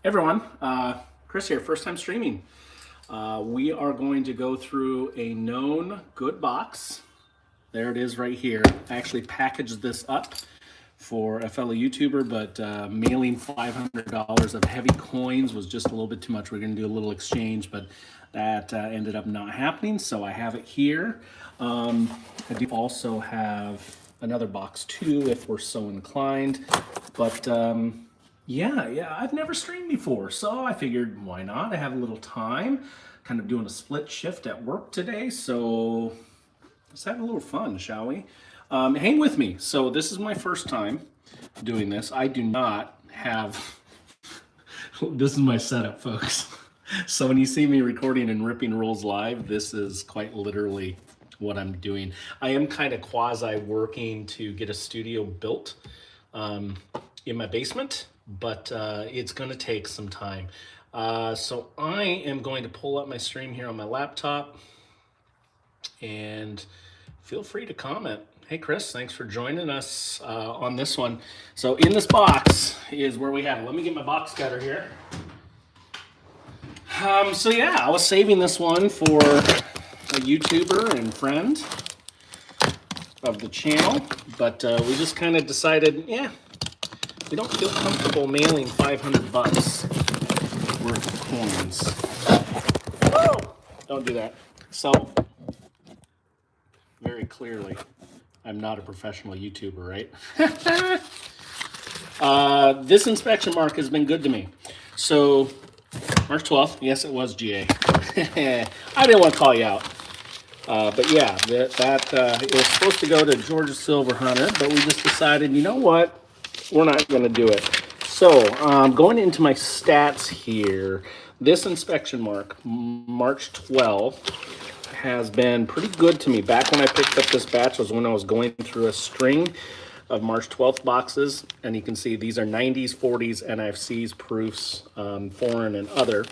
Everyone, Chris here, first time streaming. We are going to go through a known good box. There it is right here. I actually packaged this up for a fellow YouTuber, but mailing $500 of heavy coins was just a little bit too much. We're going to do a little exchange, but that ended up not happening. So I have it here. I do also have another box too, if we're so inclined. But yeah, I've never streamed before, so I figured why not? I have a little time, kind of doing a split shift at work today, so let's have a little fun, shall we? Hang with me. So this is my first time doing this. I do not have, this is my setup, folks. So when you see me recording and ripping rolls live, this is quite literally what I'm doing. I am kind of quasi working to get a studio built in my basement, but it's going to take some time. So I am going to pull up my stream here on my laptop, and feel free to comment. Hey Chris, thanks for joining us on this one. So in this box is where we have it. Let me get my box cutter here. So yeah, I was saving this one for a YouTuber and friend of the channel, but we just kind of decided, yeah, we don't feel comfortable mailing 500 bucks worth of coins. Whoa! Don't do that. So, very clearly, I'm not a professional YouTuber, right? This inspection mark has been good to me. So, March 12th, yes, it was GA. I didn't want to call you out. But yeah, it was supposed to go to Georgia Silver Hunter, but we just decided, you know what? We're not going to do it. So, going into my stats here, this inspection mark, March 12th, has been pretty good to me. Back when I picked up this batch was when I was going through a string of March 12th boxes, and you can see these are 90s, 40s, NFCs, proofs, foreign, and other.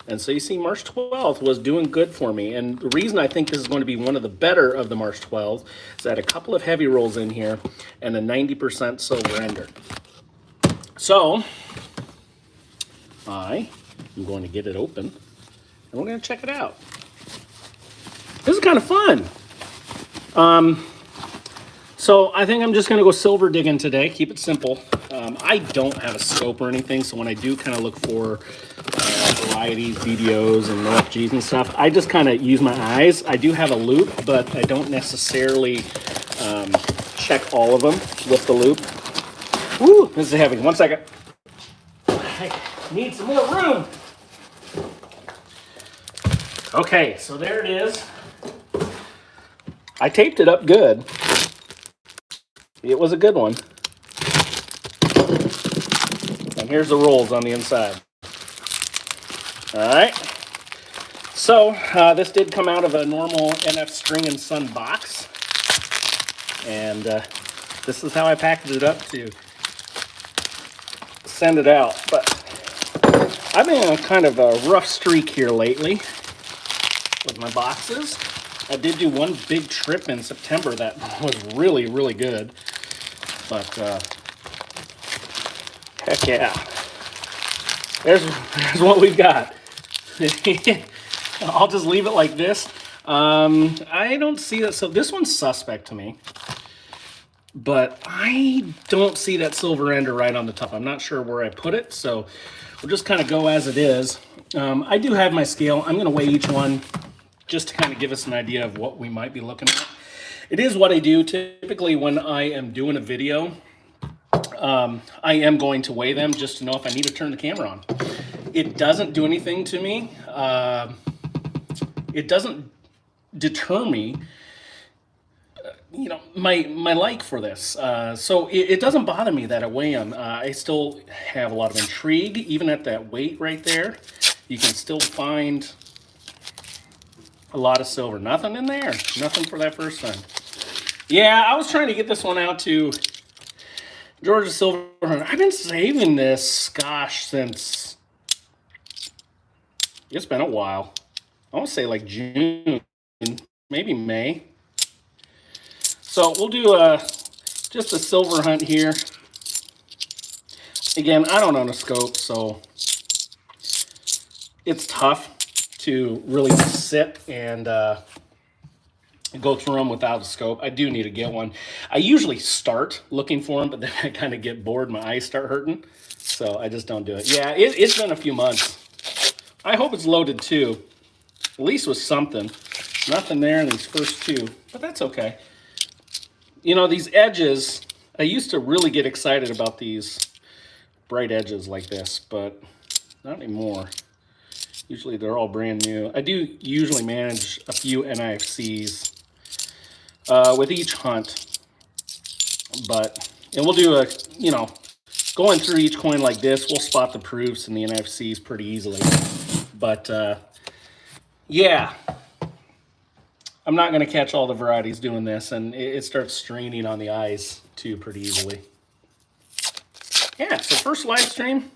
And so you see March 12th was doing good for me. And the reason I think this is going to be one of the better of the March 12th is that a couple of heavy rolls in here and a 90% silver ender. So I am going to get it open and we're going to check it out. This is kind of fun. So I think I'm just going to go silver digging today. Keep it simple. I don't have a scope or anything, so when I do kind of look for varieties, BDOs, and OFGs and stuff, I just kind of use my eyes. I do have a loop, but I don't necessarily check all of them with the loop. Woo, this is heavy. 1 second. I need some more room. Okay, so there it is. I taped it up good. It was a good one. And here's the rolls on the inside. All right. So this did come out of a normal NF String and Sun box. And this is how I packaged it up to send it out. But I've been on kind of a rough streak here lately with my boxes. I did do one big trip in September that was really, really good. But heck yeah. There's what we've got. I'll just leave it like this. I don't see that. So this one's suspect to me. But I don't see that silver ender right on the top. I'm not sure where I put it. So we'll just kind of go as it is. I do have my scale. I'm going to weigh each one just to kind of give us an idea of what we might be looking at. It is what I do typically when I am doing a video. I am going to weigh them just to know if I need to turn the camera on. It doesn't do anything to me. It doesn't deter me, my like for this. So it doesn't bother me that I weigh them. I still have a lot of intrigue, even at that weight right there. You can still find a lot of silver. Nothing in there. Nothing for that first time. Yeah, I was trying to get this one out to Georgia Silver Hunter. I've been saving this, gosh, since it's been a while. I want to say like June, maybe May. So we'll do just a silver hunt here. Again, I don't own a scope, so it's tough to really sit and go through them without a scope. I do need to get one. I usually start looking for them, but then I kind of get bored. My eyes start hurting. So I just don't do it. Yeah, it's been a few months. I hope it's loaded too. At least with something. Nothing there in these first two, but that's okay. You know, these edges, I used to really get excited about these bright edges like this, but not anymore. Usually they're all brand new. I do usually manage a few NIFCs with each hunt, and we'll do a, you know, going through each coin like this, we'll spot the proofs and the NIFCs pretty easily. But yeah, I'm not going to catch all the varieties doing this, and it starts straining on the eyes too pretty easily. Yeah, so first live stream.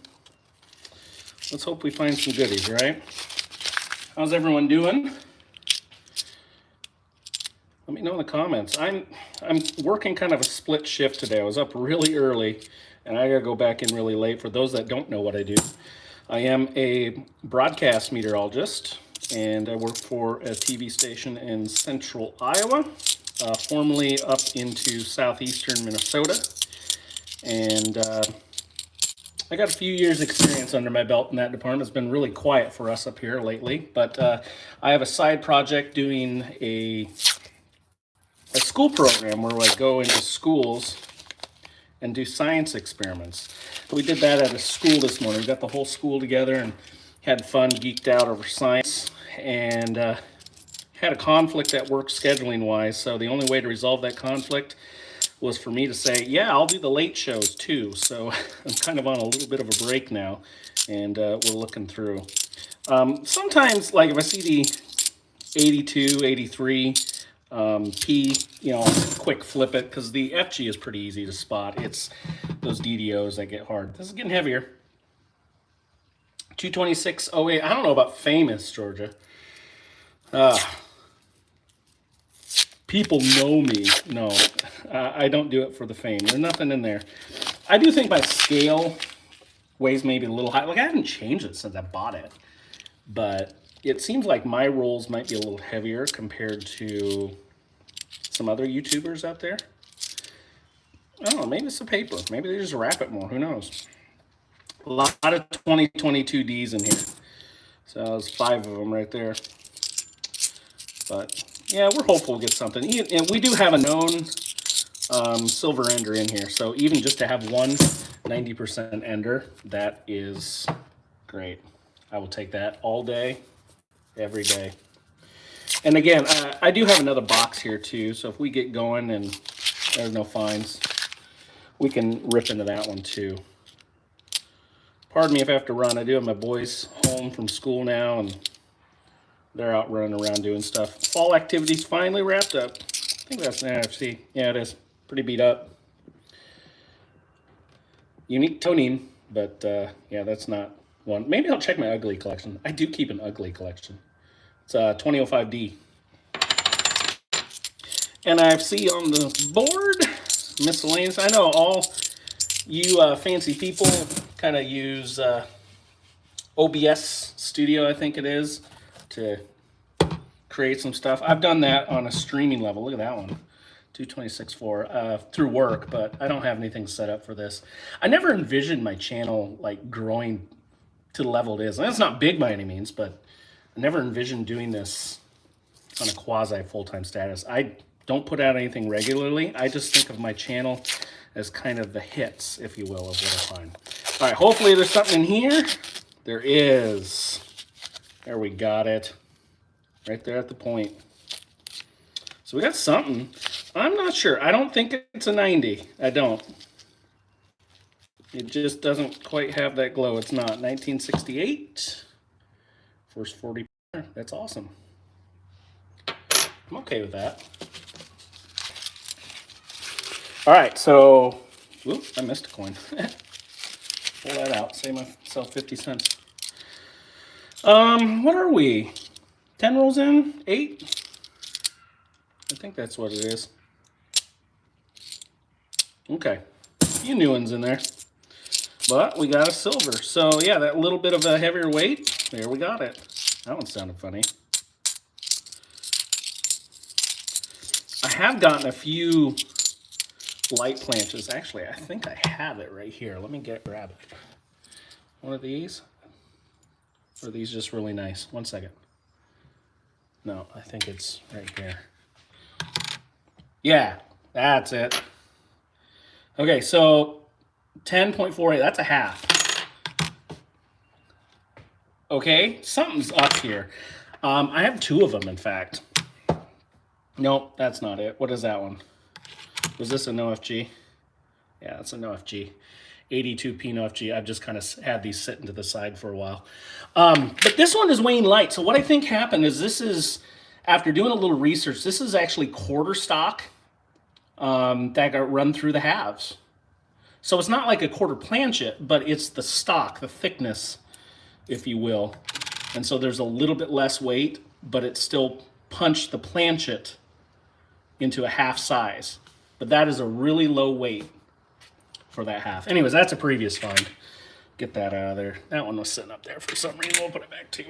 Let's hope we find some goodies, right? How's everyone doing? Let me know in the comments. I'm working kind of a split shift today. I was up really early, and I gotta go back in really late. For those that don't know what I do, I am a broadcast meteorologist, and I work for a TV station in central Iowa, formerly up into southeastern Minnesota. And I got a few years experience under my belt in that department. It's been really quiet for us up here lately, but I have a side project doing a school program where I go into schools and do science experiments. We did that at a school this morning. We got the whole school together and had fun, geeked out over science, and had a conflict at work scheduling wise. So the only way to resolve that conflict was for me to say, yeah, I'll do the late shows too. So I'm kind of on a little bit of a break now, and we're looking through. Sometimes, like if I see the 82, 83 P, you know, quick flip it, because the FG is pretty easy to spot. It's those DDOs that get hard. This is getting heavier. 226.08. I don't know about famous, Georgia. People know me. No, I don't do it for the fame. There's nothing in there. I do think my scale weighs maybe a little high. Like, I haven't changed it since I bought it, but it seems like my rolls might be a little heavier compared to some other YouTubers out there. I don't know, maybe it's the paper. Maybe they just wrap it more. Who knows? A lot of 2022Ds in here. So there's 5 of them right there. But yeah, we're hopeful we'll get something. And we do have a known silver ender in here. So even just to have one 90% ender, that is great. I will take that all day, every day. And again, I do have another box here too. So if we get going and there's no fines, we can rip into that one too. Pardon me if I have to run. I do have my boys home from school now, and they're out running around doing stuff. Fall activities finally wrapped up. I think that's an NFC. Yeah, it is. Pretty beat up. Unique toning, but yeah, that's not one. Maybe I'll check my ugly collection. I do keep an ugly collection. It's 2005D. NFC on the board. Miscellaneous. I know all you fancy people kind of use OBS Studio, I think it is, to create some stuff. I've done that on a streaming level. Look at that one, 226.4 through work, but I don't have anything set up for this. I never envisioned my channel like growing to the level it is. And it's not big by any means, but I never envisioned doing this on a quasi full-time status. I don't put out anything regularly. I just think of my channel as kind of the hits, if you will, of what I find. All right, hopefully there's something in here. There is. There, we got it. Right there at the point. So we got something. I'm not sure. I don't think it's a 90. I don't. It just doesn't quite have that glow. It's not. 1968. First 40. That's awesome. I'm okay with that. All right, so, whoop, I missed a coin. Pull that out, save myself 50 cents. What are we? 10 rolls in? 8? I think that's what it is. Okay, a few new ones in there. But we got a silver. So yeah, that little bit of a heavier weight, there we got it. That one sounded funny. I have gotten a few light planches. Actually, I think I have it right here. Let me grab it. One of these. Or are these just really nice? One second. No, I think it's right here. Yeah, that's it. Okay, so 10.48, that's a half. Okay, something's up here. I have two of them, in fact. Nope, that's not it. What is that one? Was this an OFG? Yeah, that's an OFG. 82p OFG. I've just kind of had these sitting to the side for a while. But this one is weighing light. So what I think happened is this is, after doing a little research, this is actually quarter stock that got run through the halves. So it's not like a quarter planchet, but it's the stock, the thickness, if you will. And so there's a little bit less weight, but it still punched the planchet into a half size. But that is a really low weight for that half. Anyways, that's a previous find. Get that out of there. That one was sitting up there for some reason. We'll put it back too.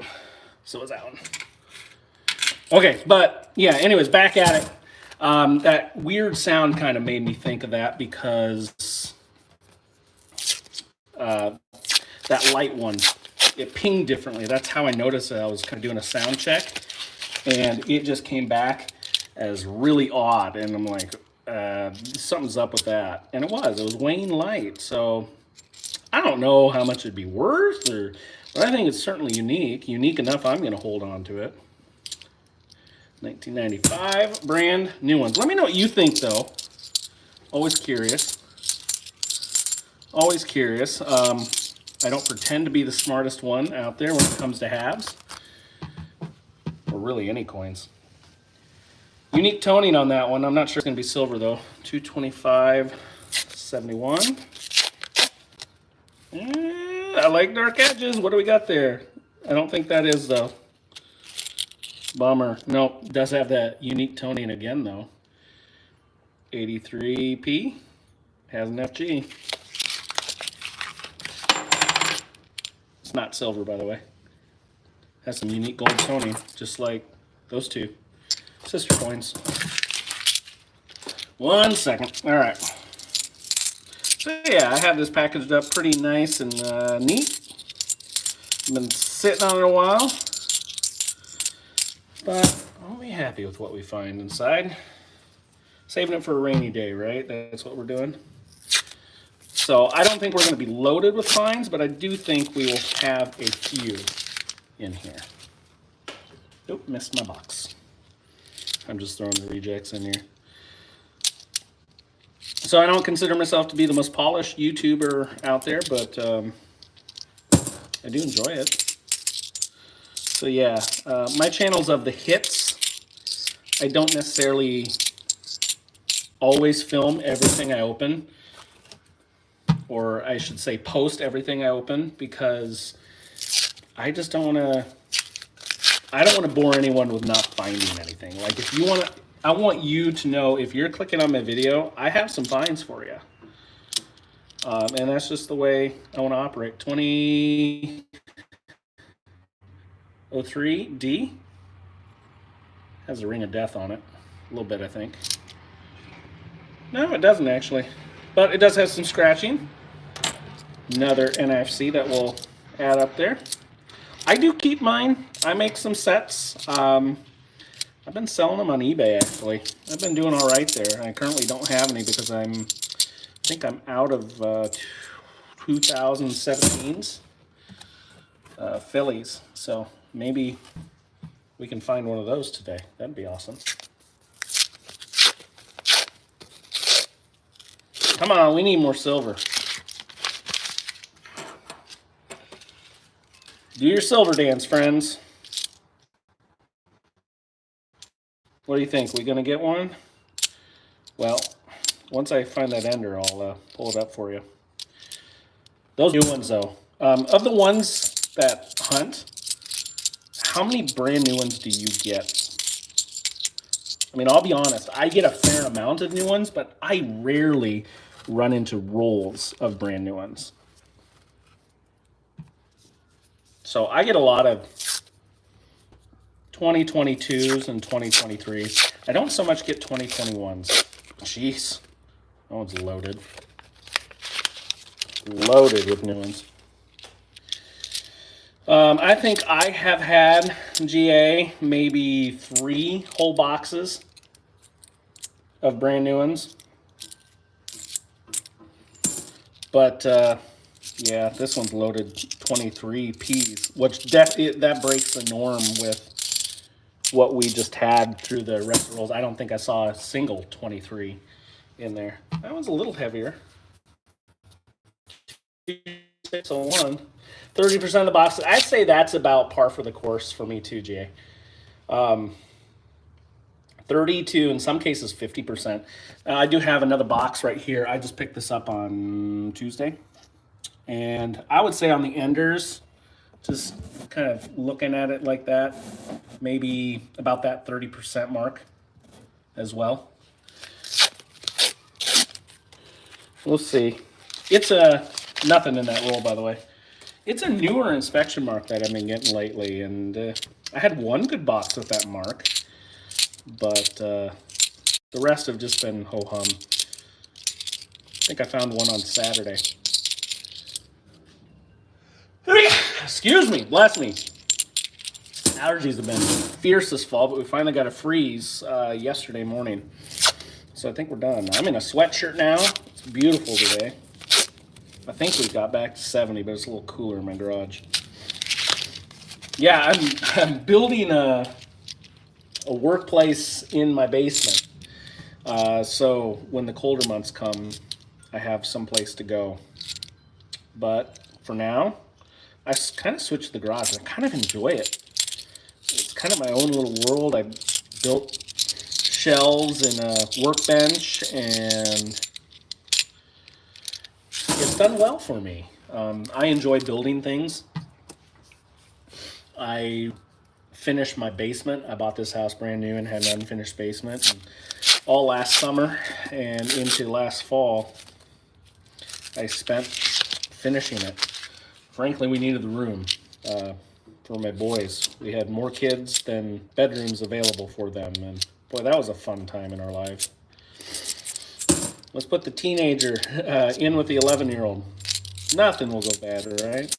So is that one. Okay, but yeah, anyways, back at it. That weird sound kind of made me think of that because that light one, it pinged differently. That's how I noticed it. I was kind of doing a sound check, and it just came back as really odd. And I'm like, something's up with that. And it was weighing light. So I don't know how much it'd be worth, but I think it's certainly unique. Unique enough, I'm going to hold on to it. 1995 brand new ones. Let me know what you think, though. Always curious. Always curious. I don't pretend to be the smartest one out there when it comes to halves, or really any coins. Unique toning on that one. I'm not sure it's going to be silver, though. 225.71. I like dark edges. What do we got there? I don't think that is, though. Bummer. Nope. It does have that unique toning again, though. 83p. Has an FG. It's not silver, by the way. Has some unique gold toning, just like those two sister coins. 1 second. All right. So yeah, I have this packaged up pretty nice and neat. I've been sitting on it a while, but I'll be happy with what we find inside. Saving it for a rainy day, right? That's what we're doing. So I don't think we're going to be loaded with finds, but I do think we will have a few in here. Nope, missed my box. I'm just throwing the rejects in here. So I don't consider myself to be the most polished YouTuber out there, but I do enjoy it. So yeah, my channel's of the hits. I don't necessarily always film everything I open, or I should say post everything I open, because I just don't want to, I don't want to bore anyone with not finding anything. Like if you want to, I want you to know if you're clicking on my video, I have some finds for you. And that's just the way I want to operate. 2003D has a ring of death on it. A little bit, I think. No, it doesn't actually. But it does have some scratching. Another NFC that will add up there. I do keep mine. I make some sets. I've been selling them on eBay, actually. I've been doing all right there. I currently don't have any because I think I'm out of 2017's Phillies. So maybe we can find one of those today. That'd be awesome. Come on, we need more silver. Do your silver dance, friends. What do you think? We gonna get one? Well, once I find that ender, I'll pull it up for you. Those new ones, though. Of the ones that hunt, how many brand new ones do you get? I mean, I'll be honest. I get a fair amount of new ones, but I rarely run into rolls of brand new ones. So I get a lot of 2022s and 2023s. I don't so much get 2021s. Jeez, that one's loaded. Loaded with new ones. I think I have had GA maybe 3 whole boxes of brand new ones. But yeah, this one's loaded 23 Ps, which that breaks the norm with what we just had through the rest of the rolls. I don't think I saw a single 23 in there. That one's a little heavier. 601. 30% of the boxes. I'd say that's about par for the course for me too, GA. 32, in some cases 50%. I do have another box right here. I just picked this up on Tuesday. And I would say on the enders, just kind of looking at it like that, maybe about that 30% mark as well. We'll see. It's nothing in that roll, by the way. It's a newer inspection mark that I've been getting lately, and I had one good box with that mark, but the rest have just been ho-hum. I think I found one on Saturday. Excuse me, bless me. Allergies have been fierce this fall, but we finally got a freeze yesterday morning. So I think we're done. I'm in a sweatshirt now. It's beautiful today. I think we got back to 70, but it's a little cooler in my garage. Yeah, I'm building a workplace in my basement. So when the colder months come, I have some place to go. But for now, I kind of switched the garage. I kind of enjoy it. It's kind of my own little world. I built shelves and a workbench, and it's done well for me. I enjoy building things. I finished my basement. I bought this house brand new and had an unfinished basement. And all last summer and into last fall, I spent finishing it. Frankly, we needed the room for my boys. We had more kids than bedrooms available for them, and boy, that was a fun time in our lives. Let's put the teenager in with the 11-year-old. Nothing will go bad, right?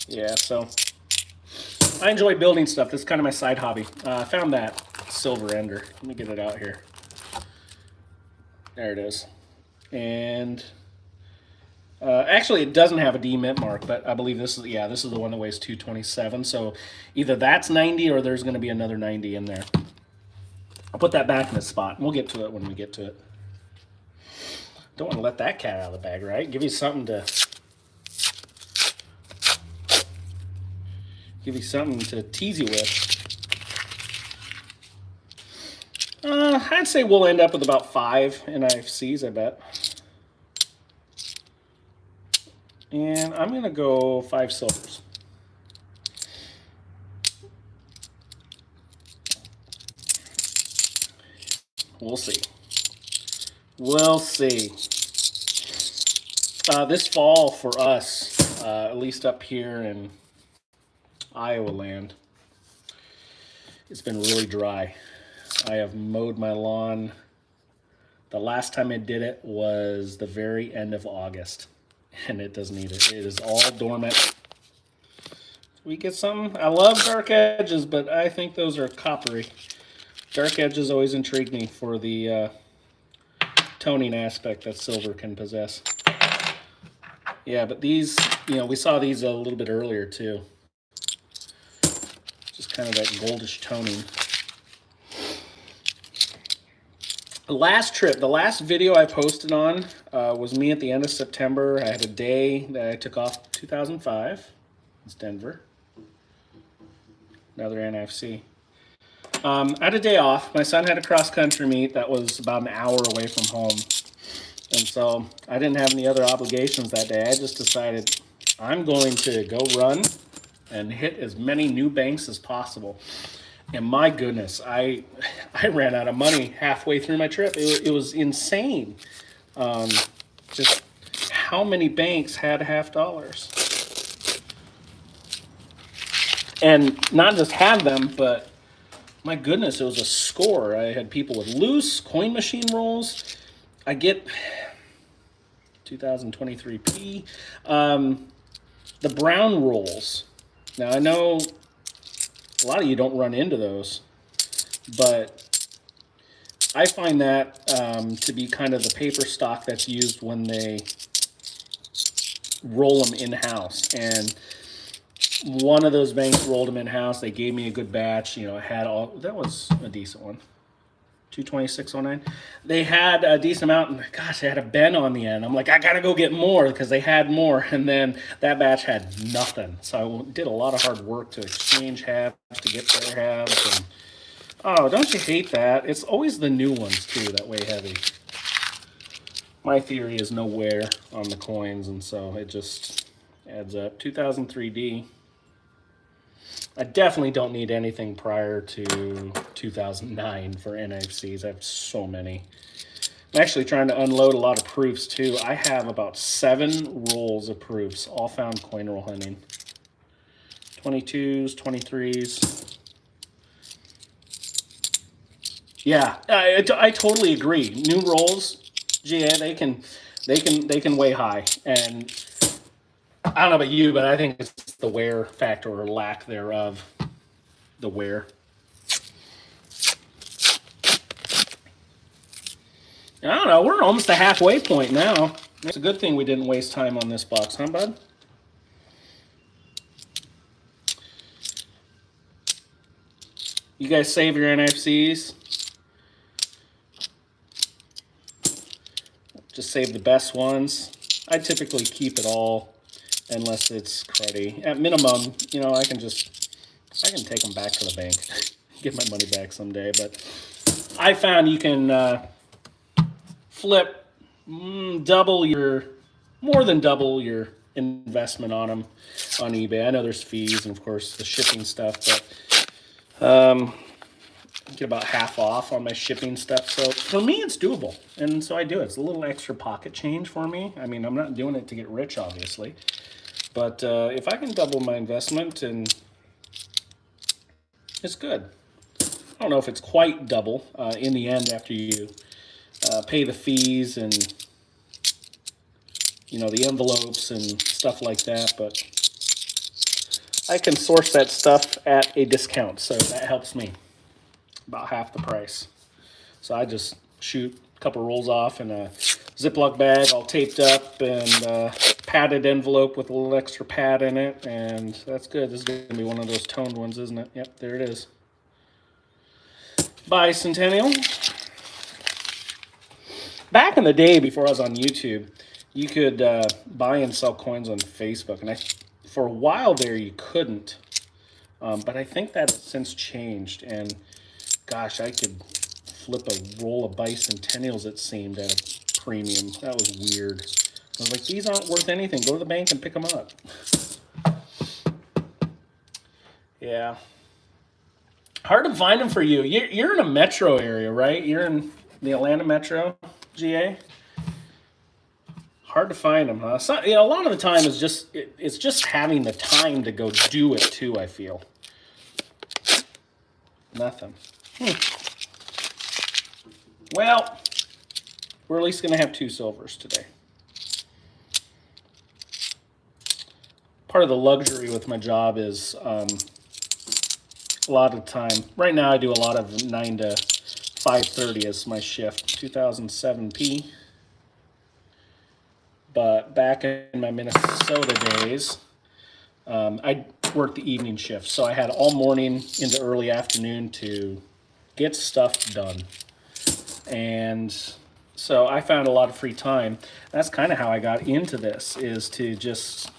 Yeah, so I enjoy building stuff. This is kind of my side hobby. I found that silver ender. Let me get it out here. There it is. And actually, it doesn't have a D mint mark, but I believe this is the one that weighs 227. So either that's 90 or there's going to be another 90 in there. I'll put that back in its spot, and we'll get to it when we get to it. Don't want to let that cat out of the bag, right? Give you something to tease you with. I'd say we'll end up with about 5 NIFCs, I bet. And I'm going to go 5 silvers. We'll see. We'll see. This fall for us, at least up here in Iowa land, it's been really dry. I have mowed my lawn. The last time I did it was the very end of August, and it doesn't need it. It is all dormant. We get some. I love dark edges, but I think those are coppery. Dark edges always intrigue me for the toning aspect that silver can possess. Yeah, but these, we saw these a little bit earlier too. Just kind of that goldish toning. The last video I posted on was me at the end of September. I had a day that I took off 2005. It's Denver. Another NFC. I had a day off. My son had a cross-country meet that was about an hour away from home. And so I didn't have any other obligations that day. I just decided I'm going to go run and hit as many new banks as possible. And my goodness, I ran out of money halfway through my trip. It was insane. Just how many banks had $50. And not just have them, but my goodness, it was a score. I had people with loose coin machine rolls. I get 2023P. The brown rolls. Now, I know a lot of you don't run into those, but I find that to be kind of the paper stock that's used when they roll them in-house. And one of those banks rolled them in-house. They gave me a good batch. You know, I had all, that was a decent one. 226.09. They had a decent amount, and gosh, they had a bend on the end. I'm like, I gotta go get more because they had more, and then that batch had nothing. So I did a lot of hard work to exchange halves to get their halves. And oh, don't you hate that? It's always the new ones too that weigh heavy. My theory is no wear on the coins, and so it just adds up. 2003D. I definitely don't need anything prior to 2009 for NFCs. I have so many. I'm actually trying to unload a lot of proofs too. I have about 7 rolls of proofs, all found coin roll hunting. 22s, 23s. Yeah, I totally agree. New rolls, GA, they can weigh high, and I don't know about you, but I think it's the wear factor or lack thereof. The wear. I don't know. We're almost the halfway point now. It's a good thing we didn't waste time on this box, huh, bud? You guys save your NFCs. Just save the best ones. I typically keep it all unless it's cruddy. At minimum, you know, I can take them back to the bank, get my money back someday. But I found you can flip more than double your investment on them on eBay. I know there's fees and of course the shipping stuff, but get about half off on my shipping stuff. So for me, it's doable, and so I do it. It's a little extra pocket change for me. I mean, I'm not doing it to get rich, obviously, but if I can double my investment, and it's good. I don't know if it's quite double in the end after you pay the fees and you know the envelopes and stuff like that, but I can source that stuff at a discount, so that helps me. About half the price. So I just shoot a couple rolls off in a Ziploc bag, all taped up, and padded envelope with a little extra pad in it, and that's good. This is going to be one of those toned ones, isn't it? Yep, there it is. Bicentennial. Back in the day, before I was on YouTube, you could buy and sell coins on Facebook, and for a while there you couldn't, but I think that's since changed, and gosh, I could flip a roll of bicentennials, it seemed, at a premium. That was weird. I was like, these aren't worth anything. Go to the bank and pick them up. Yeah. Hard to find them for you. You're in a metro area, right? You're in the Atlanta metro, GA? Hard to find them, huh? So, you know, a lot of the time it's just having the time to go do it, too, I feel. Nothing. Well, we're at least going to have 2 silvers today. Part of the luxury with my job is a lot of the time. Right now I do a lot of 9 to 5:30 as my shift. 2007P. But back in my Minnesota days, I worked the evening shift. So I had all morning into early afternoon to get stuff done. And so I found a lot of free time. That's kind of how I got into this, is to just,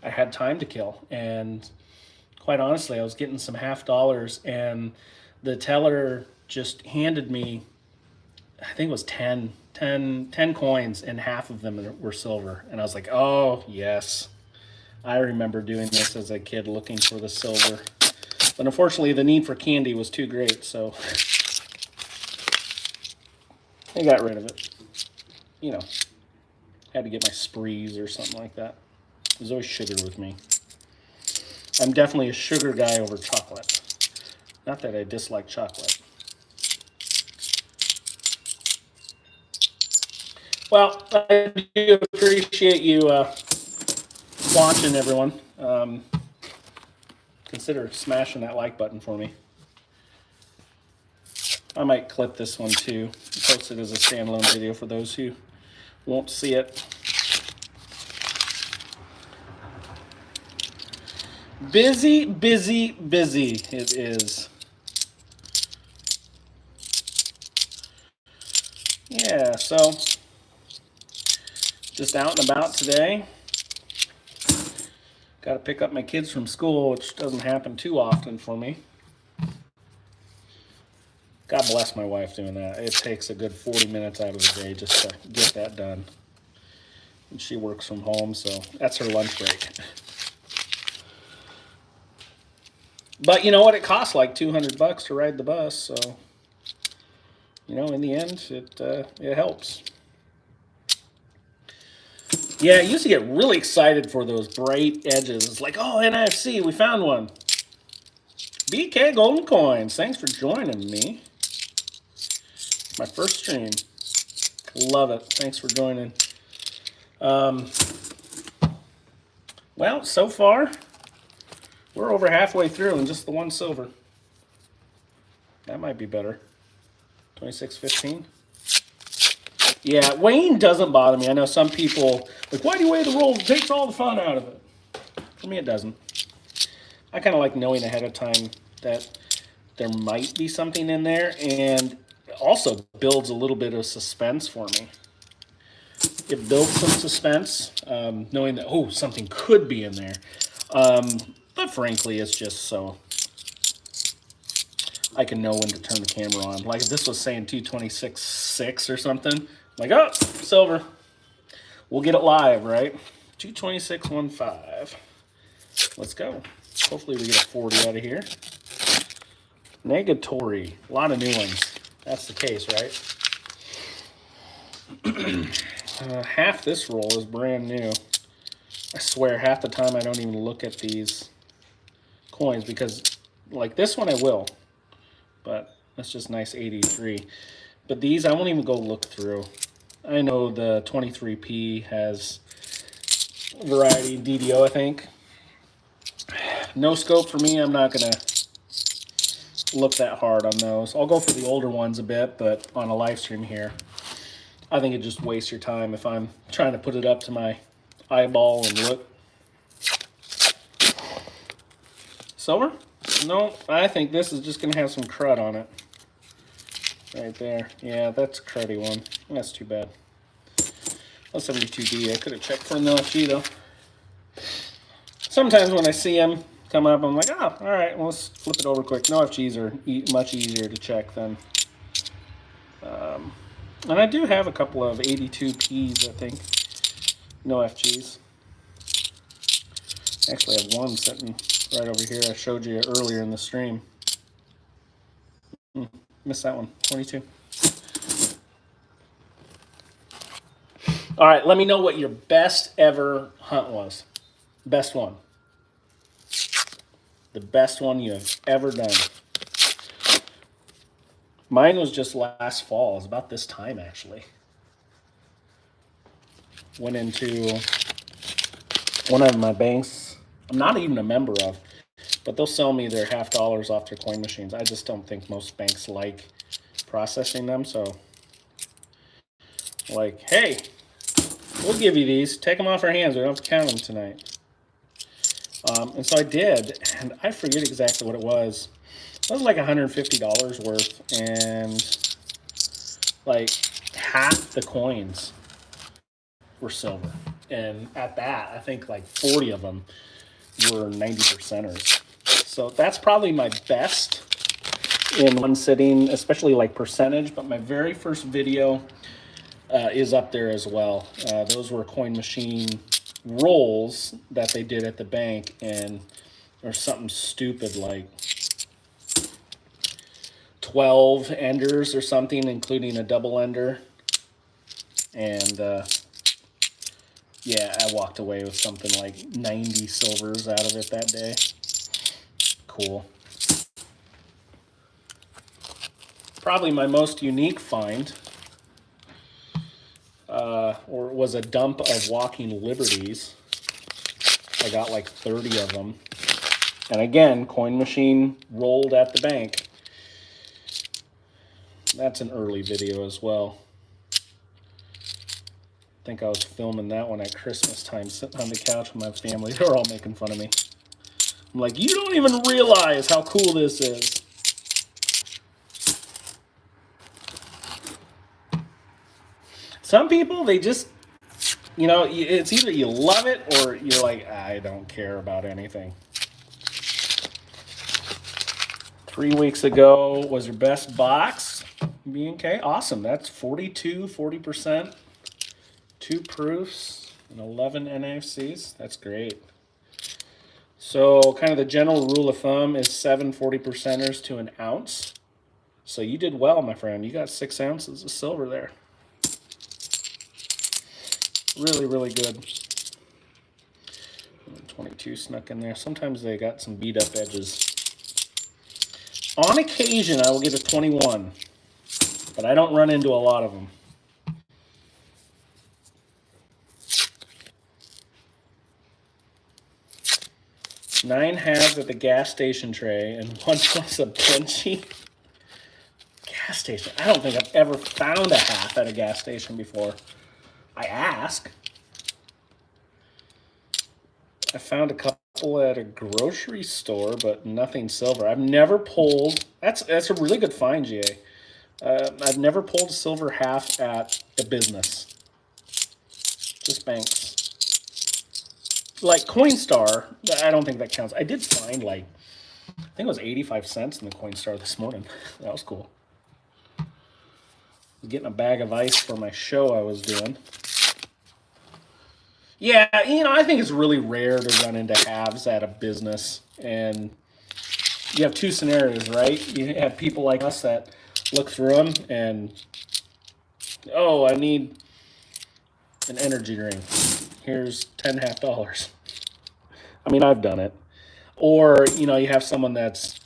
I had time to kill. And quite honestly, I was getting some half dollars, and the teller just handed me, I think it was 10 coins, and half of them were silver. And I was like, oh, yes. I remember doing this as a kid, looking for the silver. But unfortunately, the need for candy was too great, so I got rid of it. You know, had to get my sprees or something like that. There's always sugar with me. I'm definitely a sugar guy over chocolate. Not that I dislike chocolate. Well, I do appreciate you watching, everyone. Consider smashing that like button for me. I might clip this one too, post it as a standalone video for those who won't see it. Busy, busy, busy it is. Yeah, so just out and about today. Got to pick up my kids from school, which doesn't happen too often for me. God bless my wife doing that. It takes a good 40 minutes out of the day just to get that done. And she works from home, so that's her lunch break. But you know what? It costs like $200 to ride the bus, so you know, in the end, it helps. Yeah, I used to get really excited for those bright edges. It's like, oh, NFC, we found one. BK Golden Coins, thanks for joining me. My first stream. Love it. Thanks for joining. Well, so far, we're over halfway through and just the one silver. That might be better. 26.15. Yeah, weighing doesn't bother me. I know some people, like, why do you weigh the roll? It takes all the fun out of it. For me, it doesn't. I kind of like knowing ahead of time that there might be something in there, and also builds a little bit of suspense for me. It builds some suspense, knowing that, oh, something could be in there. But frankly, it's just so I can know when to turn the camera on. Like if this was saying 226.6 or something, like, oh, silver. We'll get it live, right? 226.15. Let's go. Hopefully we get a 40 out of here. Negatory. A lot of new ones. That's the case, right? Half this roll is brand new. I swear, half the time I don't even look at these coins because, like this one I will, but that's just nice 83. But these I won't even go look through. I know the 23P has variety DDO, I think. No scope for me. I'm not going to look that hard on those. I'll go for the older ones a bit, but on a live stream here, I think it just wastes your time if I'm trying to put it up to my eyeball and look. Silver? No, I think this is just going to have some crud on it. Right there. Yeah, that's a cruddy one. That's too bad. That's 72D. I could have checked for an LFG though. Sometimes when I see them come up, I'm like, oh, all right, well, let's flip it over quick. No FGs are much easier to check than. And I do have a couple of 82Ps, I think. No FGs. Actually, I have one sitting right over here. I showed you earlier in the stream. Missed that one. 22. All right, let me know what your best ever hunt was. Best one. The best one you have ever done. Mine was just last fall. It was about this time, actually. Went into one of my banks I'm not even a member of, but they'll sell me their $50 off their coin machines. I just don't think most banks like processing them, so like, hey, we'll give you these. Take them off our hands. We don't have to count them tonight. And so I did, and I forget exactly what it was. It was like $150 worth, and like half the coins were silver. And at that, I think like 40 of them were 90%ers. So that's probably my best in one sitting, especially like percentage. But my very first video is up there as well. Those were coin machine rolls that they did at the bank, and there's something stupid like 12 enders or something, including a double ender. And yeah, I walked away with something like 90 silvers out of it that day. cool. Probably my most unique find or was a dump of Walking Liberties. I got like 30 of them. And again, coin machine rolled at the bank. That's an early video as well. I think I was filming that one at Christmas time, sitting on the couch with my family. They were all making fun of me. I'm like, you don't even realize how cool this is. Some people, they just, you know, it's either you love it or you're like, I don't care about anything. 3 weeks ago was your best box. B&K, awesome. That's 40%, 2 proofs, and 11 NFCs. That's great. So kind of the general rule of thumb is 7 40%ers to an ounce. So you did well, my friend. You got 6 ounces of silver there. Really, really good. 22 snuck in there. Sometimes they got some beat up edges. On occasion, I will get a 21, but I don't run into a lot of them. Nine halves at the gas station tray, and one was a Benchy. Gas station. I don't think I've ever found a half at a gas station before. I ask. I found a couple at a grocery store, but nothing silver. I've never pulled. That's a really good find, GA. I've never pulled a silver half at a business. Just banks. Like Coinstar, I don't think that counts. I did find like, I think it was 85 cents in the Coinstar this morning. That was cool. I was getting a bag of ice for my show I was doing. Yeah, you know, I think it's really rare to run into halves at a business. And you have 2 scenarios, right? You have people like us that look through them and, oh, I need an energy drink. Here's $10.50. I mean, I've done it. Or, you know, you have someone that's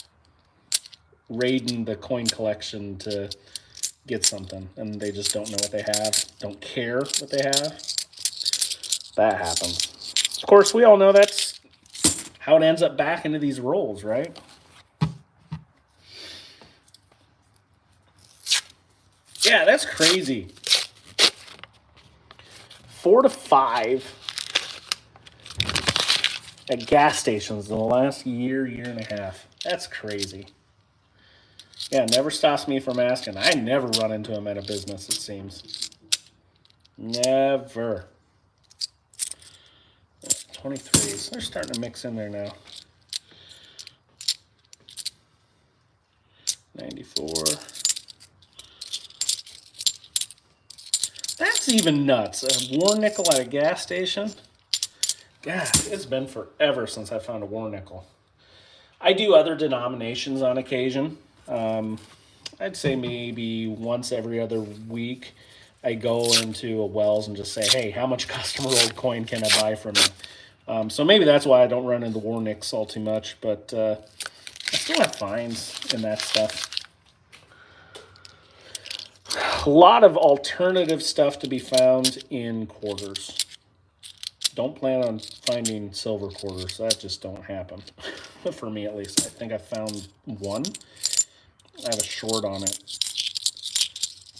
raiding the coin collection to get something, and they just don't know what they have, don't care what they have. That happens. Of course, we all know that's how it ends up back into these rolls, right? Yeah, that's crazy. 4 to 5 at gas stations in the last year and a half. That's crazy. Yeah, it never stops me from asking. I never run into them at a business, it seems. Never. 23s. They're starting to mix in there now. 94. That's even nuts. A war nickel at a gas station? God, it's been forever since I found a war nickel. I do other denominations on occasion. I'd say maybe once every other week I go into a Wells and just say, hey, how much custom rolled coin can I buy from you? So maybe that's why I don't run into war nicks all too much, but I still have finds in that stuff. A lot of alternative stuff to be found in quarters. Don't plan on finding silver quarters. That just don't happen. For me, at least. I think I found one. I have a short on it.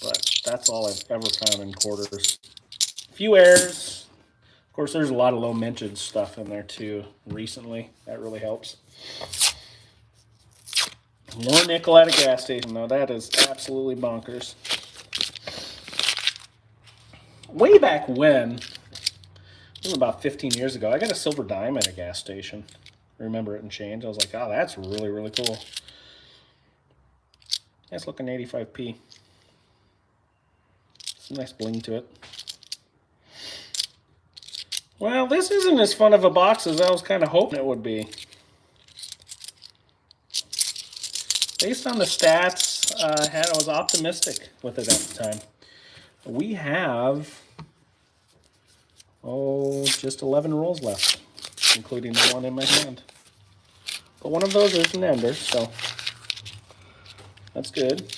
But that's all I've ever found in quarters. A few airs. Of course, there's a lot of low mintage stuff in there, too, recently. That really helps. More nickel at a gas station, though. That is absolutely bonkers. Way back when, it was about 15 years ago, I got a silver dime at a gas station. I remember it in change. I was like, oh, that's really, really cool. That's looking 85p. Some nice bling to it. Well, this isn't as fun of a box as I was kind of hoping it would be. Based on the stats I was optimistic with it at the time. We have, just 11 rolls left, including the one in my hand. But one of those is an ender, so that's good.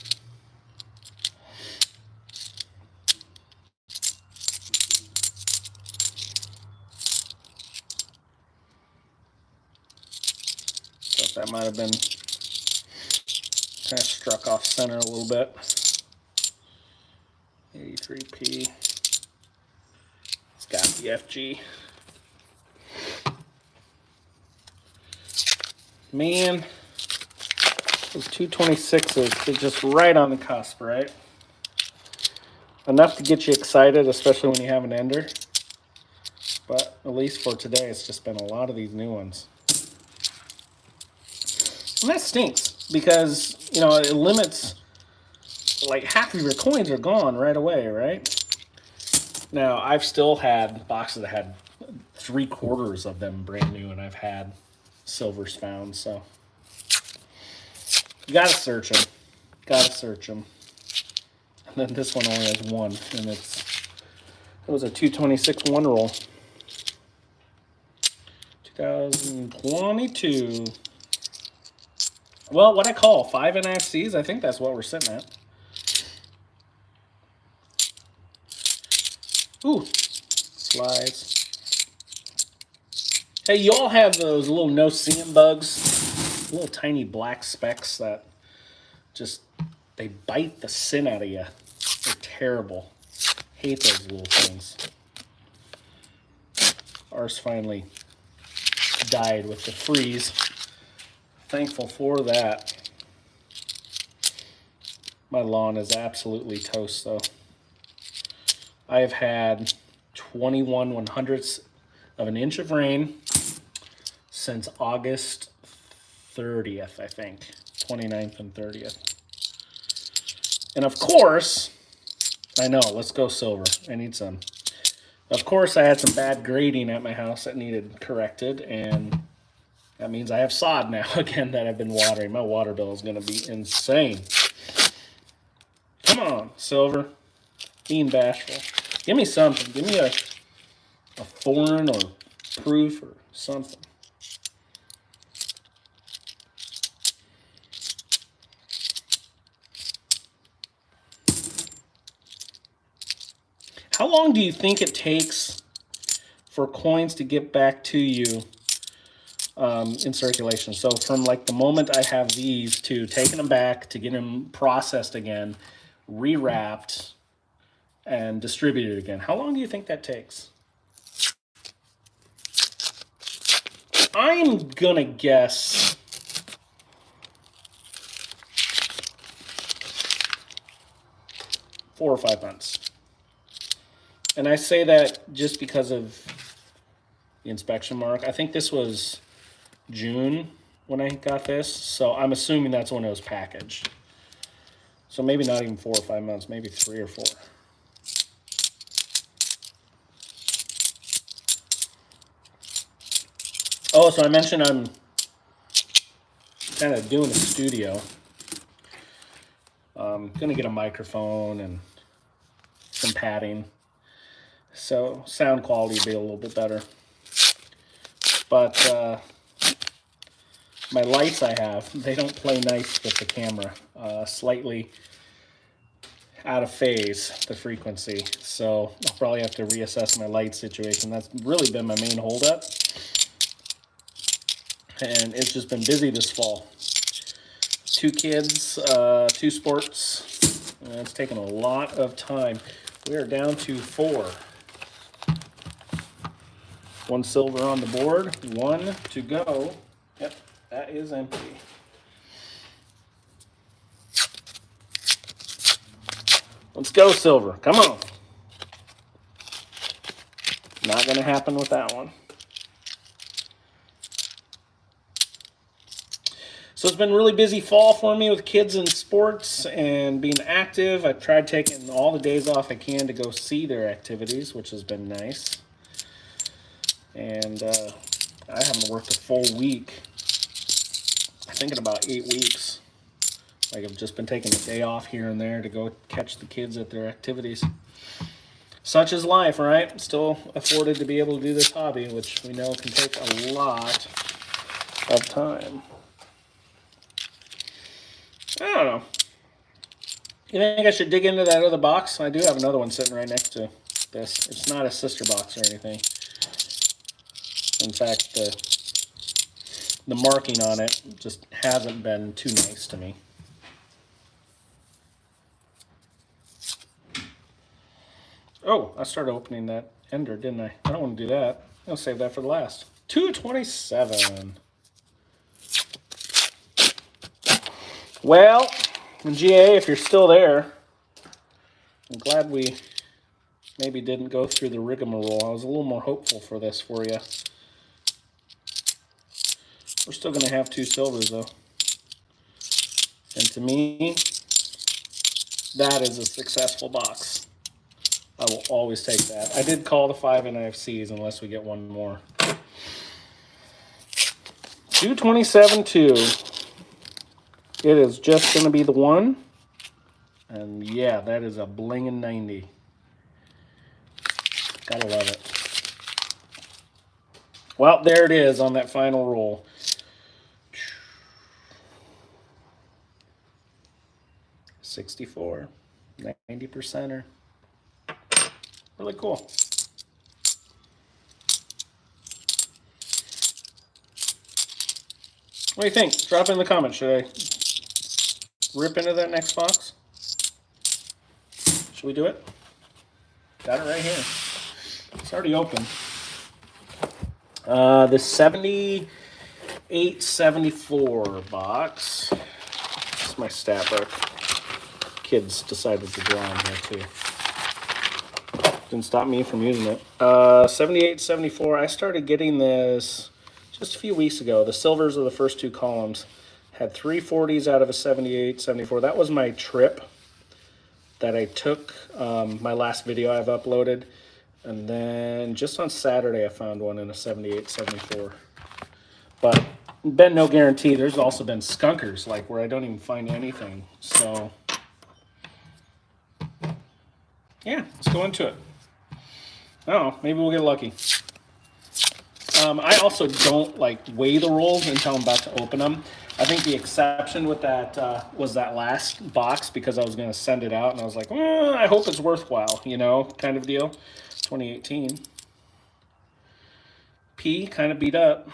Thought that might have been kind of struck off center a little bit. 83p. It's got the FG. Man, those 226s, they're just right on the cusp, right? Enough to get you excited, especially when you have an ender. But at least for today, it's just been a lot of these new ones. And that stinks because, you know, it limits, like half of your coins are gone right away, right? Now, I've still had boxes that had 3/4 of them brand new, and I've had silvers found, so you gotta search them. Gotta search them. And then this one only has one, and it was a 226 one roll. 2022. Well, what I call 5.5 Cs, I think that's what we're sitting at. Ooh, slides. Hey, you all have those little no-seeing bugs, little tiny black specks that just, they bite the sin out of you. They're terrible. Hate those little things. Ours finally died with the freeze. Thankful for that. My lawn is absolutely toast, though. I have had 21 100ths of an inch of rain since August 30th, I think. 29th and 30th. And of course, I know, let's go silver. I need some. Of course, I had some bad grading at my house that needed corrected, and that means I have sod now again that I've been watering. My water bill is going to be insane. Come on, silver. Being bashful. Give me something. Give me a foreign or proof or something. How long do you think it takes for coins to get back to you in circulation? So from like the moment I have these to taking them back to getting them processed again, rewrapped, and distributed again, how long do you think that takes? I'm gonna guess $4 or $5 months. And I say that just because of the inspection mark. I think this was June when I got this, so I'm assuming that's when it was packaged. So maybe not even 4 or 5 months, maybe 3 or 4. Oh, so I mentioned I'm kind of doing a studio. I'm gonna get a microphone and some padding, so sound quality will be a little bit better. But my lights I have, they don't play nice with the camera. Slightly out of phase, the frequency. So I'll probably have to reassess my light situation. That's really been my main holdup. And it's just been busy this fall. 2 kids, 2 sports. And it's taken a lot of time. We are down to 4. 1 silver on the board, 1 to go. Yep, that is empty. Let's go, silver. Come on. Not going to happen with that one. So it's been really busy fall for me with kids and sports and being active. I've tried taking all the days off I can to go see their activities, which has been nice. And I haven't worked a full week. I think in about 8 weeks. Like I've just been taking a day off here and there to go catch the kids at their activities. Such is life, right? Still afforded to be able to do this hobby, which we know can take a lot of time. I don't know. You think I should dig into that other box? I do have another one sitting right next to this. It's not a sister box or anything. In fact, the marking on it just hasn't been too nice to me. Oh, I started opening that ender, didn't I? I don't want to do that. I'll save that for the last. 227. Well, GA, if you're still there, I'm glad we maybe didn't go through the rigmarole. I was a little more hopeful for this for you. We're still going to have 2 silvers, though. And to me, that is a successful box. I will always take that. I did call the 5 NIFCs unless we get one more. 227-2. It is just going to be the one. And yeah, that is a blingin' 90. Gotta love it. Well, there it is on that final roll. 64. 90%er. Really cool. What do you think? Drop in the comments. Should I rip into that next box? Should we do it? Got it right here. It's already open. The 78-74 box. This is my stat book. Kids decided to draw in here too. Didn't stop me from using it. 78-74. I started getting this just a few weeks ago. The silvers of the first 2 columns had 3 40s out of a 78-74. That was my trip that I took. My last video I've uploaded. And then just on Saturday, I found one in a 78-74. But been no guarantee. There's also been skunkers, like where I don't even find anything. So yeah, let's go into it. Oh, maybe we'll get lucky. I also don't like weigh the rolls until I'm about to open them. I think the exception with that was that last box because I was going to send it out and I was like, I hope it's worthwhile, you know, kind of deal. 2018. P kind of beat up.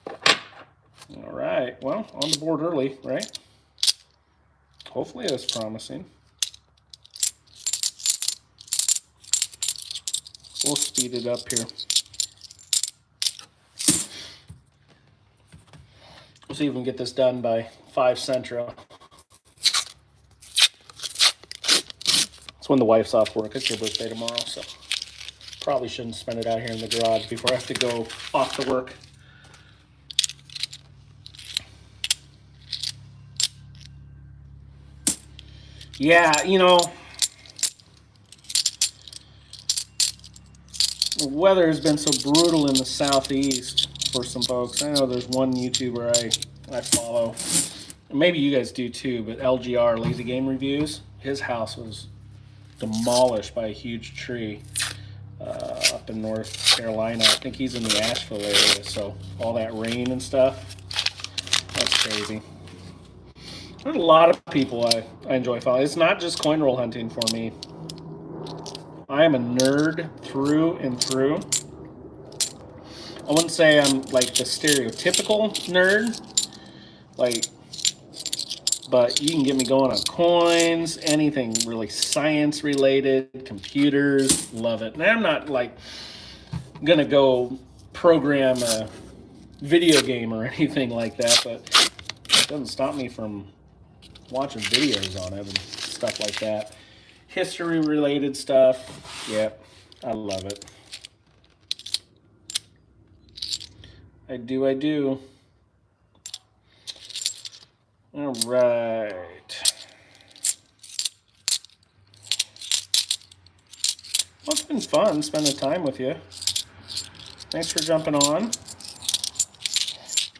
All right, well, on the board early, right? Hopefully that's promising. We'll speed it up here. We'll see if we can get this done by 5 Central. It's when the wife's off work. It's her birthday tomorrow, so probably shouldn't spend it out here in the garage before I have to go off to work. Yeah, you know, the weather has been so brutal in the southeast for some folks. I know there's one YouTuber I follow, and maybe you guys do too, but LGR, Lazy Game Reviews, his house was demolished by a huge tree up in North Carolina. I think he's in the Asheville area, so all that rain and stuff, that's crazy. There's a lot of people I enjoy following. It's not just coin roll hunting for me. I am a nerd through and through. I wouldn't say I'm like the stereotypical nerd, like, but you can get me going on coins, anything really science related, computers, love it. And I'm not like gonna go program a video game or anything like that, but it doesn't stop me from watching videos on it and stuff like that. History related stuff, yep, I love it. I do. All right. Well, it's been fun spending time with you. Thanks for jumping on.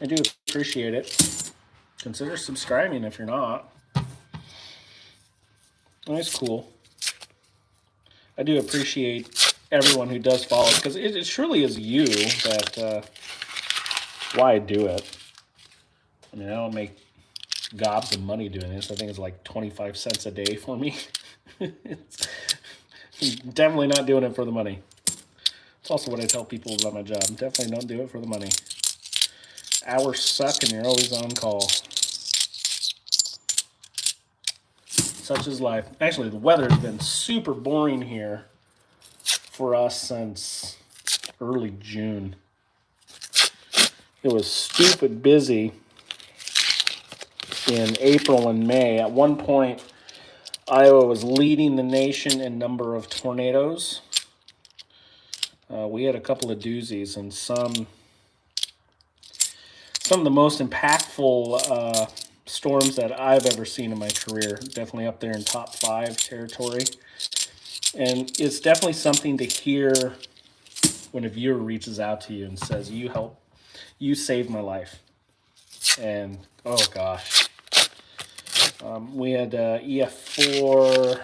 I do appreciate it. Consider subscribing if you're not. That's cool. I do appreciate everyone who does follow, because it surely is you that why I do it. I mean, I don't make gobs of money doing this. I think it's like 25 cents a day for me. It's definitely not doing it for the money. It's also what I tell people about my job. Definitely don't do it for the money. Hours suck and you're always on call. Such is life. Actually, the weather has been super boring here for us since early June. It was stupid busy in April and May. At one point, Iowa was leading the nation in number of tornadoes. We had a couple of doozies, and some of the most impactful storms that I've ever seen in my career. Definitely up there in top 5 territory. And it's definitely something to hear when a viewer reaches out to you and says, you saved my life. And, oh gosh. We had EF4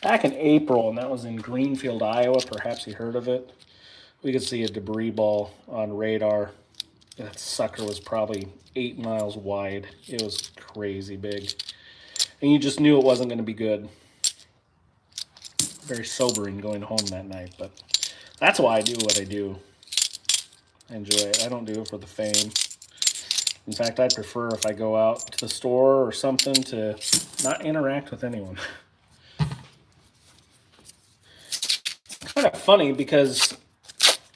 back in April, and that was in Greenfield, Iowa. Perhaps you heard of it. We could see a debris ball on radar. That sucker was probably 8 miles wide. It was crazy big. And you just knew it wasn't going to be good. Very sobering going home that night, but that's why I do what I do. I enjoy it. I don't do it for the fame. In fact, I'd prefer if I go out to the store or something to not interact with anyone. It's kind of funny because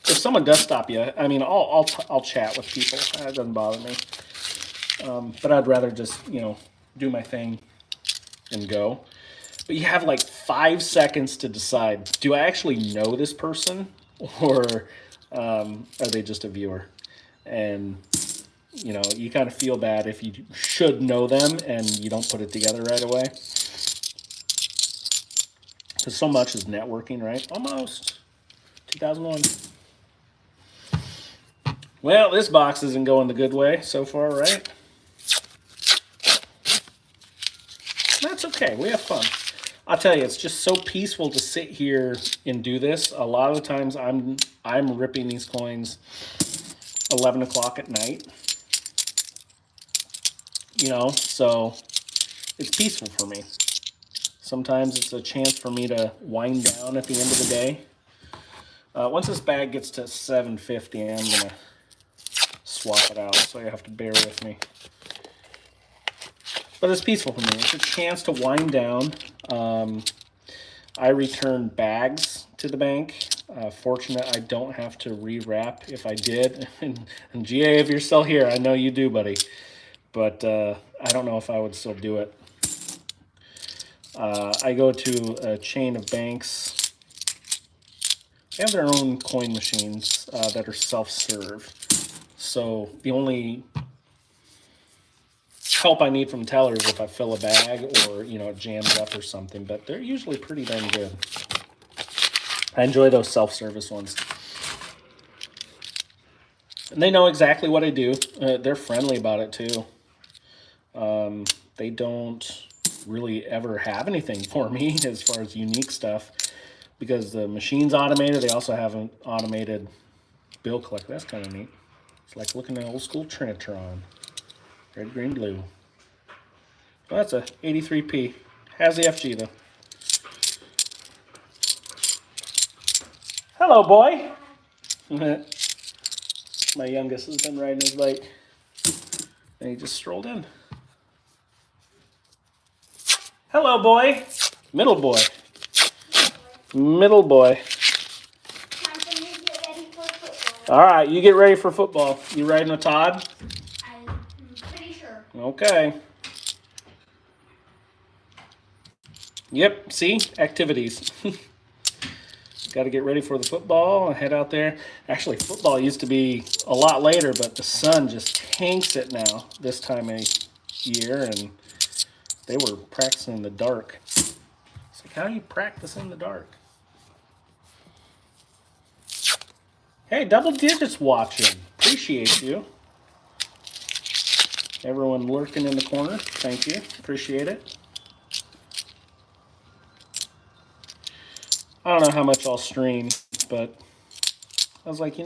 if someone does stop you, I mean, I'll chat with people. That doesn't bother me. But I'd rather just, do my thing and go. But you have like 5 seconds to decide, do I actually know this person or are they just a viewer? And, you kind of feel bad if you should know them and you don't put it together right away. Because so much is networking, right? Almost. 2001. Well, this box isn't going the good way so far, right? That's okay. We have fun. I'll tell you, it's just so peaceful to sit here and do this. A lot of the times I'm ripping these coins 11 o'clock at night. So it's peaceful for me. Sometimes it's a chance for me to wind down at the end of the day. Once this bag gets to 750, I'm going to swap it out, so you have to bear with me. But it's peaceful for me. It's a chance to wind down. I return bags to the bank. Fortunate I don't have to rewrap. If I did, and GA, if you're still here, I know you do, buddy. But I don't know if I would still do it. I go to a chain of banks. They have their own coin machines that are self-serve. So the only help I need from tellers if I fill a bag or, it jams up or something. But they're usually pretty darn good. I enjoy those self-service ones. And they know exactly what I do. They're friendly about it, too. They don't really ever have anything for me as far as unique stuff because the machine's automated. They also have an automated bill collector. That's kind of neat. It's like looking at an old school Trinitron. Red, green, blue. Well, that's a 83p. Has the FG though. Hello, boy. My youngest has been riding his bike. And he just strolled in. Hello, boy. Middle boy. Middle boy. Time for me to get ready for football. All right, you get ready for football. You riding with Todd? I'm pretty sure. Okay. Yep, see? Activities. Got to get ready for the football and head out there. Actually, football used to be a lot later, but the sun just tanks it now this time of year, and they were practicing in the dark. It's like, how do you practice in the dark? Hey, double digits watching. Appreciate you. Everyone lurking in the corner, thank you. Appreciate it. I don't know how much I'll stream, but I was like,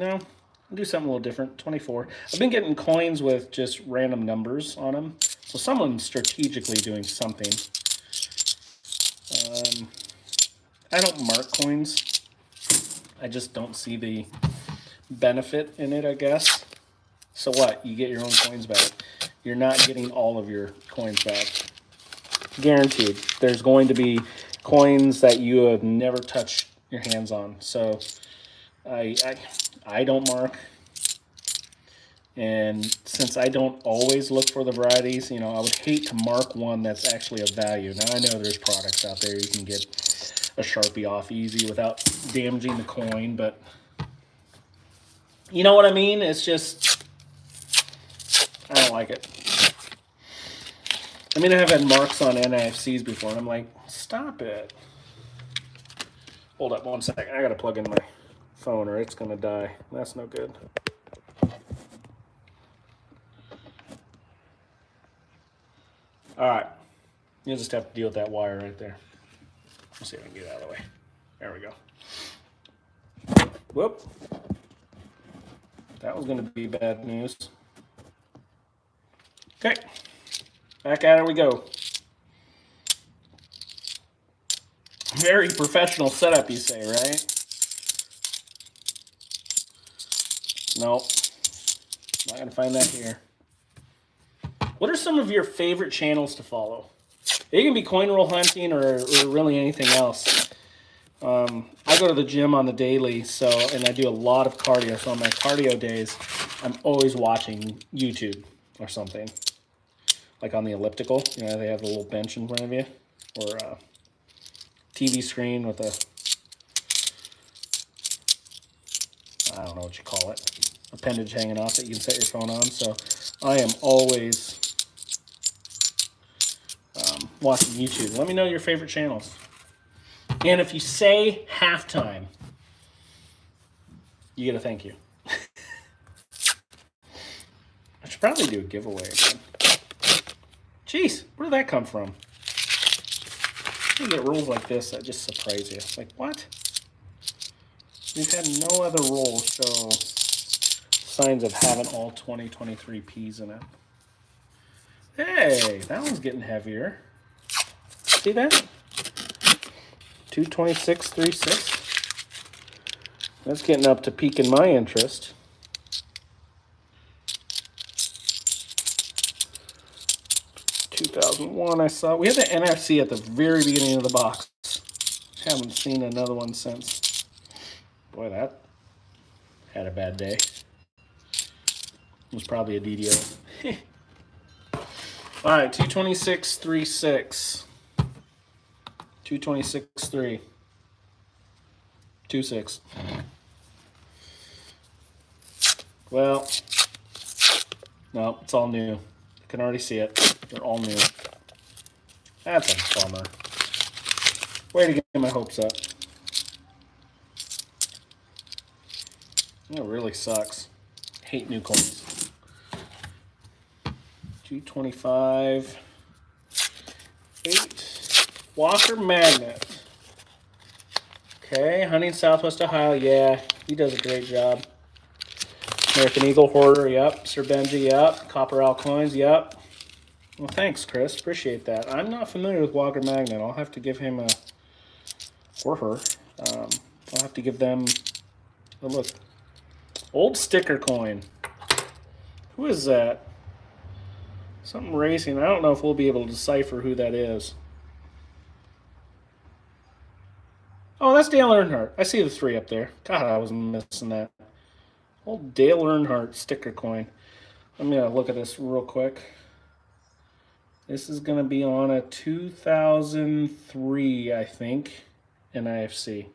do something a little different. 24. I've been getting coins with just random numbers on them. So someone's strategically doing something. I don't mark coins. I just don't see the benefit in it, I guess. So what? You get your own coins back. You're not getting all of your coins back. Guaranteed. There's going to be coins that you have never touched your hands on. So I don't mark. And since I don't always look for the varieties, you know, I would hate to mark one that's actually of value. Now, I know there's products out there you can get a Sharpie off easy without damaging the coin, but you know what I mean? It's just, I don't like it. I mean, I have had marks on NIFCs before, and I'm like, stop it. Hold up 1 second. I got to plug in my phone or it's going to die. That's no good. All right, you'll just have to deal with that wire right there. Let's see if I can get it out of the way. There we go. Whoop. That was going to be bad news. Okay, back at it we go. Very professional setup, you say, right? Nope, not going to find that here. What are some of your favorite channels to follow? It can be coin roll hunting or really anything else. I go to the gym on the daily, and I do a lot of cardio. So on my cardio days, I'm always watching YouTube or something. Like on the elliptical, you know, they have a little bench in front of you, or a TV screen with I don't know what you call it, appendage hanging off that you can set your phone on. So I am always watching YouTube. Let me know your favorite channels. And if you say halftime, you get a thank you. I should probably do a giveaway again. Jeez, where did that come from? You get rolls like this that just surprise you. Like, what? We've had no other roll show signs of having all 2023 Ps in it. Hey, that one's getting heavier. See that? 226.36. That's getting up to piquing my interest. $2001 I saw. We had the NFC at the very beginning of the box. Haven't seen another one since. Boy, that had a bad day. It was probably a DDO. All right, 226.36. 226.3. 26. Well, no, it's all new. I can already see it. They're all new. That's a bummer. Way to get my hopes up. It really sucks. Hate new coins. 225. 8. Walker Magnet. Okay, hunting Southwest Ohio. Yeah, he does a great job. American Eagle Hoarder, yep. Sir Benji, yep. Copper Owl Coins, yep. Well, thanks, Chris. Appreciate that. I'm not familiar with Walker Magnet. I'll have to give him a, or her, I'll have to give them a look. Old sticker coin. Who is that? Something racing. I don't know if we'll be able to decipher who that is. Oh, that's Dale Earnhardt. I see the 3 up there. God, I was missing that. Old Dale Earnhardt sticker coin. Let me look at this real quick. This is going to be on a 2003, I think, NIFC.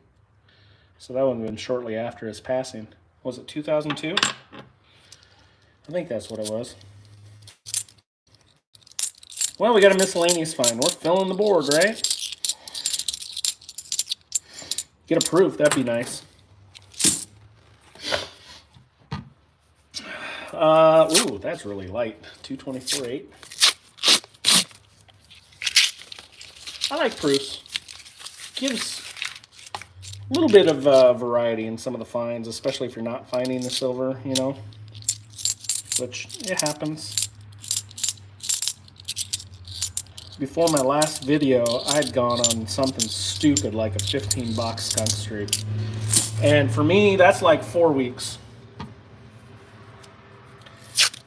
So that would have been shortly after his passing. Was it 2002? I think that's what it was. Well, we got a miscellaneous find. We're filling the board, right? Get a proof. That'd be nice. Ooh, that's really light. 224.8. I like proofs. Gives little bit of variety in some of the finds, especially if you're not finding the silver, you know, which it happens. Before my last video, I'd gone on something stupid like a 15-box skunk streak. And for me, that's like 4 weeks.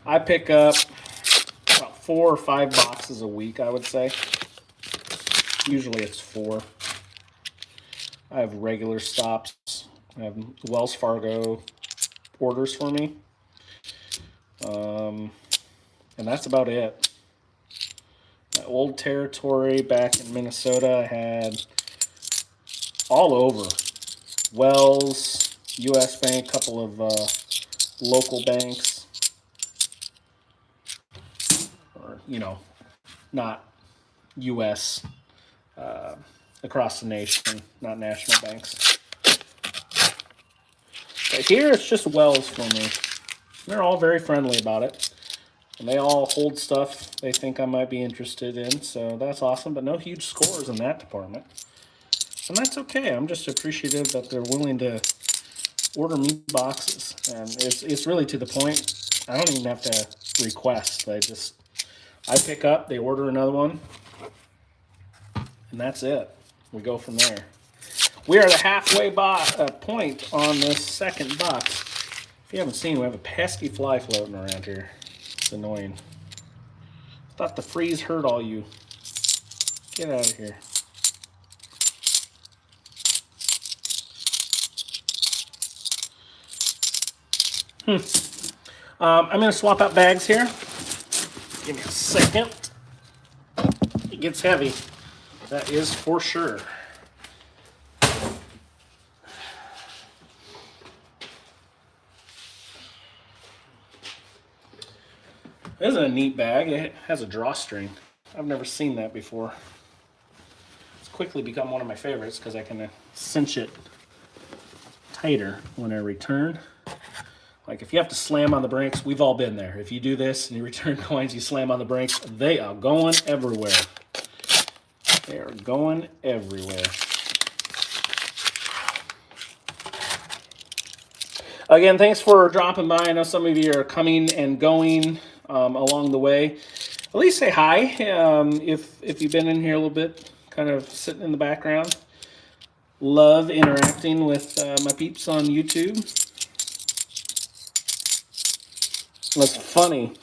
I pick up about 4 or 5 boxes a week, I would say. Usually it's 4. I have regular stops. I have Wells Fargo orders for me. And that's about it. My old territory back in Minnesota, I had all over. Wells, U.S. Bank, a couple of local banks. Or, you know, not U.S. Across the nation, not national banks. But here it's just Wells for me. They're all very friendly about it. And they all hold stuff they think I might be interested in, so that's awesome. But no huge scores in that department. And that's okay. I'm just appreciative that they're willing to order me boxes. And it's really to the point, I don't even have to request. I pick up, they order another one, and that's it. We go from there. We are the halfway point on this second box. If you haven't seen, we have a pesky fly floating around here. It's annoying. Thought the freeze hurt all you. Get out of here. I'm going to swap out bags here. Give me a second. It gets heavy. That is for sure. This is a neat bag. It has a drawstring. I've never seen that before. It's quickly become one of my favorites because I can cinch it tighter when I return. Like if you have to slam on the brakes, we've all been there. If you do this and you return coins, you slam on the brakes, they are going everywhere. They are going everywhere. Again, thanks for dropping by. I know some of you are coming and going along the way. At least say hi if you've been in here a little bit, kind of sitting in the background. Love interacting with my peeps on YouTube. What's funny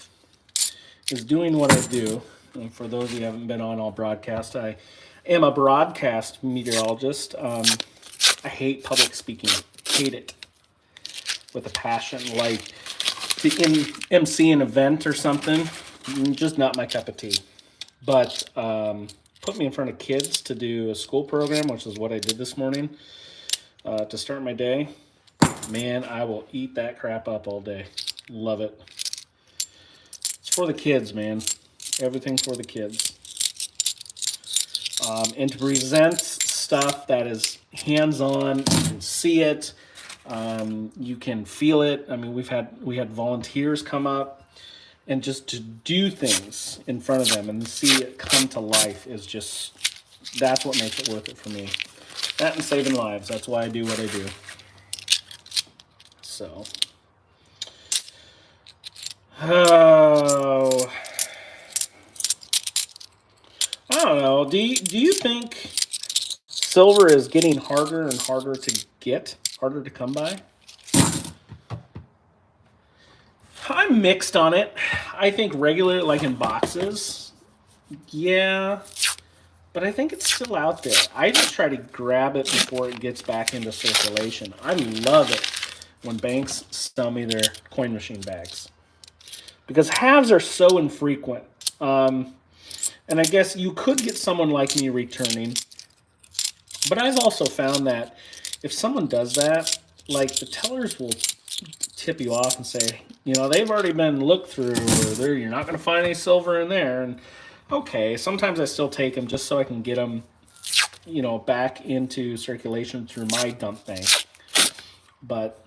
is doing what I do. And for those of you who haven't been on all broadcast, I am a broadcast meteorologist. I hate public speaking. Hate it with a passion. Like to MC an event or something, just not my cup of tea. But put me in front of kids to do a school program, which is what I did this morning to start my day. Man, I will eat that crap up all day. Love it. It's for the kids, man. Everything for the kids. And to present stuff that is hands-on, you can see it, you can feel it. I mean, we had volunteers come up, and just to do things in front of them and see it come to life is just, that's what makes it worth it for me. That and saving lives. That's why I do what I do. So, oh, I don't know. Do you think silver is getting harder and harder to get, harder to come by? I'm mixed on it. I think regular, like in boxes, yeah, but I think it's still out there. I just try to grab it before it gets back into circulation. I love it when banks sell me their coin machine bags because halves are so infrequent. And I guess you could get someone like me returning, but I've also found that if someone does that, like the tellers will tip you off and say, you know, they've already been looked through, or you're not going to find any silver in there. And okay, sometimes I still take them just so I can get them, you know, back into circulation through my dump bank. But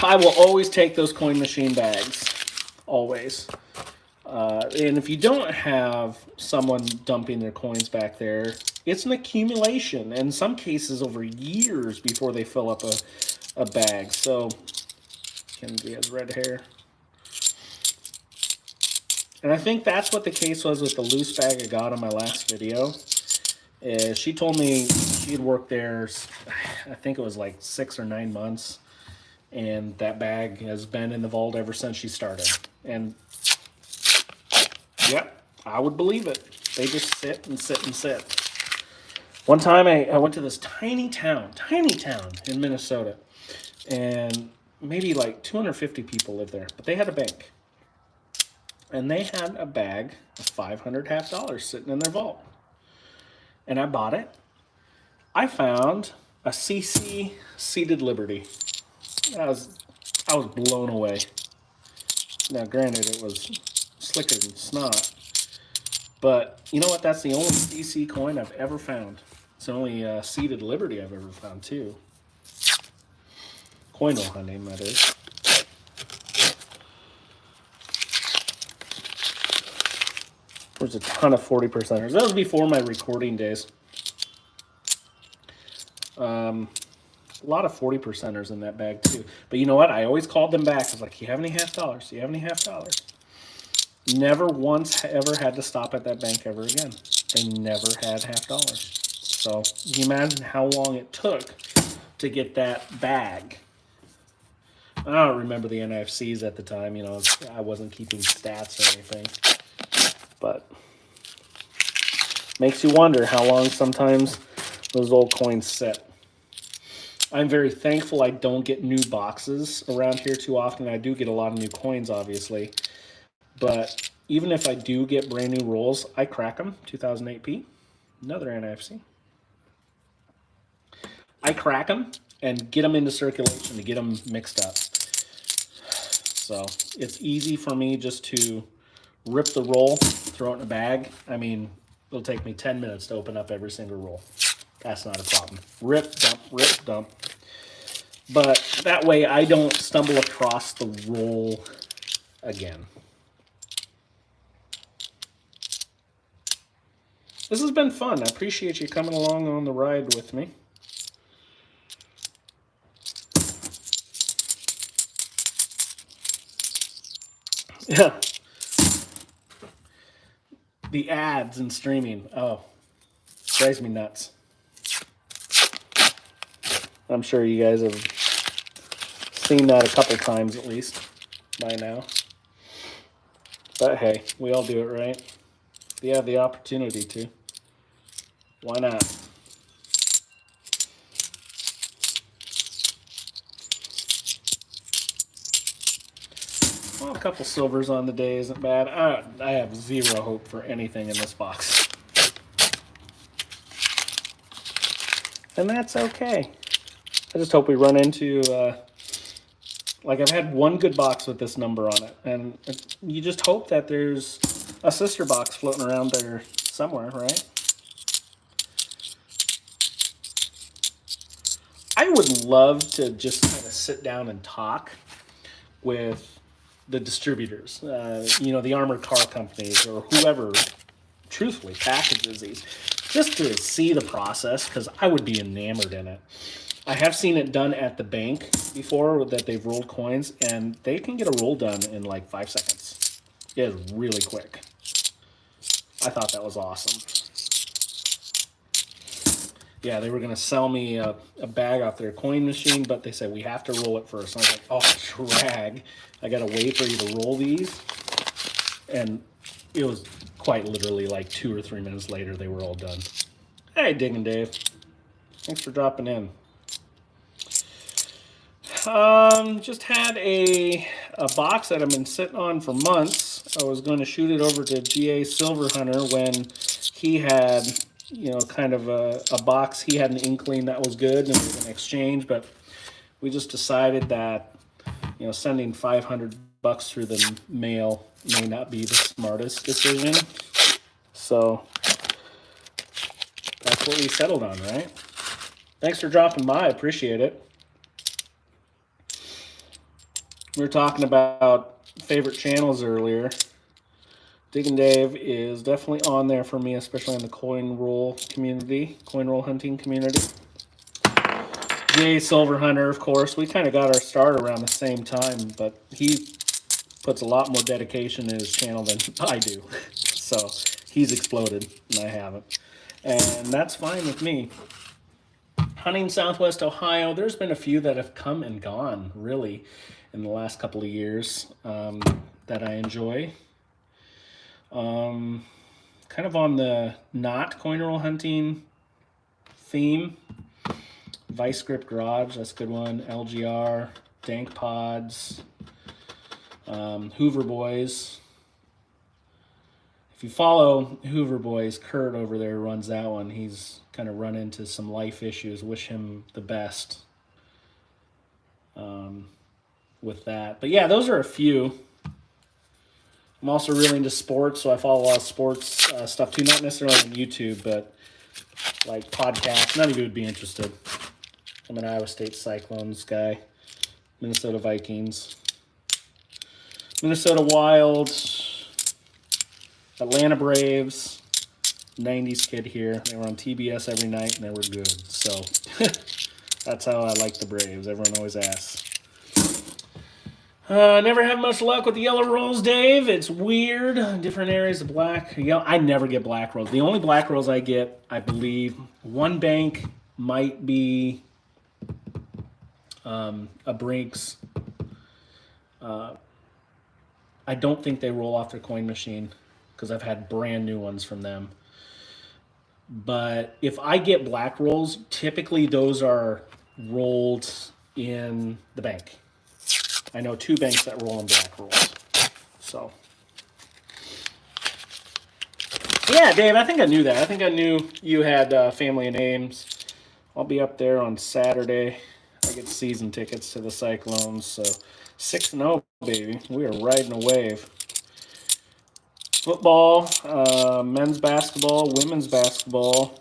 I will always take those coin machine bags, always. And if you don't have someone dumping their coins back there, It's an accumulation, in some cases over years before they fill up a bag. So, Kenzie has red hair. And I think that's what the case was with the loose bag I got on my last video. She told me she had worked there, I think it was like 6 or 9 months. And that bag has been in the vault ever since she started. And, yep, I would believe it. They just sit and sit and sit. One time I went to this tiny town in Minnesota. And maybe like 250 people lived there. But they had a bank. And they had a bag of $500 half dollars sitting in their vault. And I bought it. I found a CC Seated Liberty. I was blown away. Now, granted, it was slicker than snot. But you know what? That's the only CC coin I've ever found. It's the only Seated Liberty I've ever found, too. Coin hunting, that is. There's a ton of 40%ers. That was before my recording days. A lot of 40%ers in that bag too. But you know what? I always called them back. I was like, "Do you have any half dollars? Do you have any half dollars?" Never once ever had to stop at that bank ever again. They never had half dollars. So you imagine how long it took to get that bag. I don't remember the NIFCs at the time. You know, I wasn't keeping stats or anything. But makes you wonder how long sometimes those old coins sit. I'm very thankful I don't get new boxes around here too often. I do get a lot of new coins, obviously. But even if I do get brand new rolls, I crack them. 2008P, another NIFC. I crack them and get them into circulation to get them mixed up. So it's easy for me just to rip the roll, throw it in a bag. I mean, it'll take me 10 minutes to open up every single roll. That's not a problem. Rip, dump. But that way I don't stumble across the roll again. This has been fun. I appreciate you coming along on the ride with me. Yeah. The ads and streaming. Oh, drives me nuts. I'm sure you guys have seen that a couple times at least by now. But hey, we all do it, right? If you have the opportunity to, why not? Well, a couple silvers on the day isn't bad. I have zero hope for anything in this box. And that's okay. I just hope we run into, like I've had one good box with this number on it. And you just hope that there's a sister box floating around there somewhere, right? I would love to just kind of sit down and talk with the distributors, you know, the armored car companies or whoever truthfully packages these, just to see the process, because I would be enamored in it. I have seen it done at the bank before, that they've rolled coins, and they can get a roll done in like 5 seconds. It is really quick. I thought that was awesome. Yeah, they were going to sell me a bag off their coin machine, but they said we have to roll it first. And I was like, oh, drag. I got to wait for you to roll these. And it was quite literally like 2 or 3 minutes later, they were all done. Hey, Diggin' Dave. Thanks for dropping in. Just had a box that I've been sitting on for months. I was going to shoot it over to GA Silver Hunter when he had, you know, kind of a box. He had an inkling that was good and we were going to exchange, but we just decided that, you know, sending $500 through the mail may not be the smartest decision. So that's what we settled on, right? Thanks for dropping by. I appreciate it. We were talking about favorite channels earlier. Diggin' Dave is definitely on there for me, especially in the coin roll hunting community. Jay Silver Hunter, of course, we kind of got our start around the same time, but he puts a lot more dedication in his channel than I do. So he's exploded and I haven't. And that's fine with me. Hunting Southwest Ohio, there's been a few that have come and gone, really, in the last couple of years that I enjoy. Kind of on the not coin roll hunting theme. Vice Grip Garage, that's a good one. LGR, Dank Pods, Hoover Boys. If you follow Hoover Boys, Kurt over there runs that one. He's kind of run into some life issues. Wish him the best with that. But yeah, those are a few. I'm also really into sports, so I follow a lot of sports stuff too. Not necessarily on YouTube, but like podcasts. None of you would be interested. I'm an Iowa State Cyclones guy. Minnesota Vikings. Minnesota Wild. Atlanta Braves. 90s kid here. They were on TBS every night, and they were good. So that's how I like the Braves. Everyone always asks. Never have much luck with the yellow rolls, Dave. It's weird. Different areas of black. Yellow. I never get black rolls. The only black rolls I get, I believe, one bank might be a Brinks. I don't think they roll off their coin machine because I've had brand new ones from them. But if I get black rolls, typically those are rolled in the bank. I know 2 banks that roll in black rolls. So, yeah, Dave, I think I knew that. I think I knew you had family and names. I'll be up there on Saturday. I get season tickets to the Cyclones. So 6-0, baby. We are riding a wave. Football, men's basketball, women's basketball,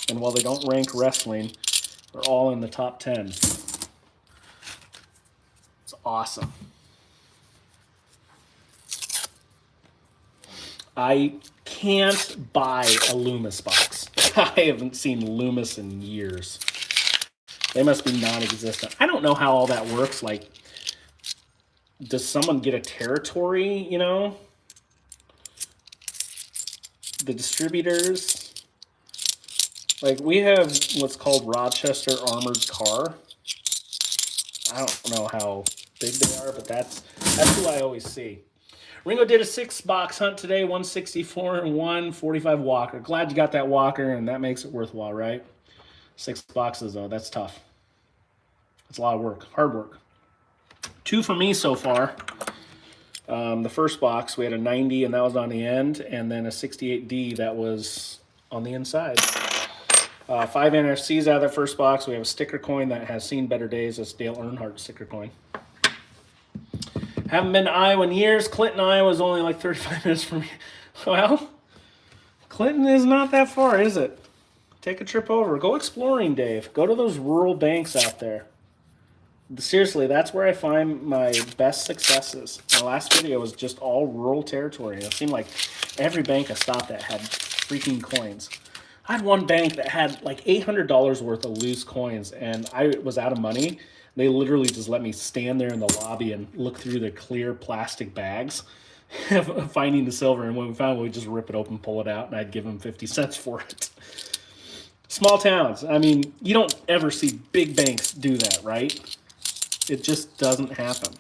and while they don't rank wrestling, they're all in the top 10. It's awesome. I can't buy a Loomis box. I haven't seen Loomis in years. They must be non-existent. I don't know how all that works. Like, does someone get a territory, you know? The distributors. Like, we have what's called Rochester Armored Car. I don't know how big they are, but that's who I always see. Ringo did a 6-box hunt today, 164 and 145 Walker. Glad you got that Walker, and that makes it worthwhile, right? 6 boxes, though, that's tough. It's a lot of work, hard work. 2 for me so far. The first box, we had a 90, and that was on the end, and then a 68D that was on the inside. 5 NFCs out of the first box. We have a sticker coin that has seen better days. That's Dale Earnhardt sticker coin. Haven't been to Iowa in years. Clinton, Iowa is only like 35 minutes from me. Well, Clinton is not that far, is it? Take a trip over. Go exploring, Dave. Go to those rural banks out there. Seriously, that's where I find my best successes. My last video was just all rural territory. It seemed like every bank I stopped at had freaking coins. I had one bank that had like $800 worth of loose coins, and I was out of money. They literally just let me stand there in the lobby and look through the clear plastic bags, finding the silver. And when we found it, we'd just rip it open, pull it out, and I'd give them 50 cents for it. Small towns. I mean, you don't ever see big banks do that, right? It just doesn't happen.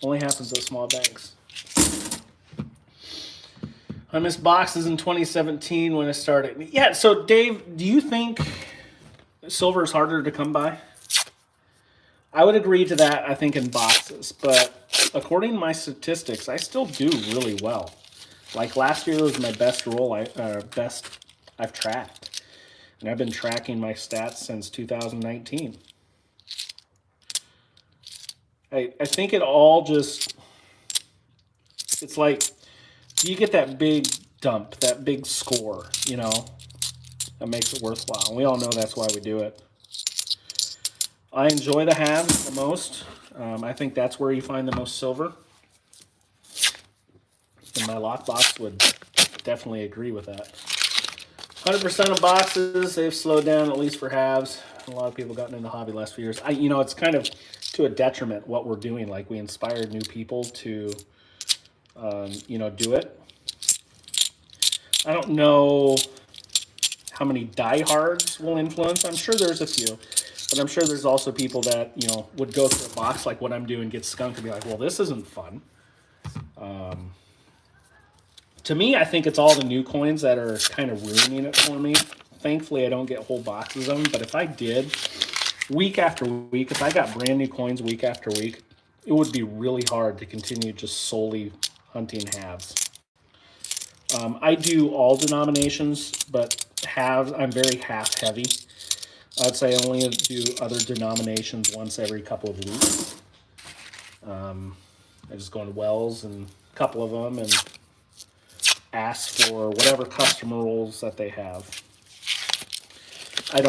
Only happens at small banks. I missed boxes in 2017 when I started. Yeah, so Dave, do you think silver is harder to come by? I would agree to that, I think, in boxes. But according to my statistics, I still do really well. Like last year was my best roll, best I've tracked. And I've been tracking my stats since 2019. I think it all just, it's like, you get that big dump, that big score, you know, that makes it worthwhile. And we all know that's why we do it. I enjoy the halves the most. I think that's where you find the most silver. my lockbox would definitely agree with that. 100% of boxes, they've slowed down, at least for halves. A lot of people gotten in the hobby the last few years. It's kind of to a detriment what we're doing. Like, we inspired new people to, do it. I don't know how many diehards will influence. I'm sure there's a few. But I'm sure there's also people that, would go through a box like what I'm doing, get skunked, and be like, well, this isn't fun. To me, I think it's all the new coins that are kind of ruining it for me. Thankfully, I don't get whole boxes of them. But if I did, week after week, if I got brand new coins week after week, it would be really hard to continue just solely hunting halves. I do all denominations, but halves, I'm very half heavy. I'd say I only do other denominations once every couple of weeks. I just go into Wells and a couple of them and ask for whatever customer rules that they have. I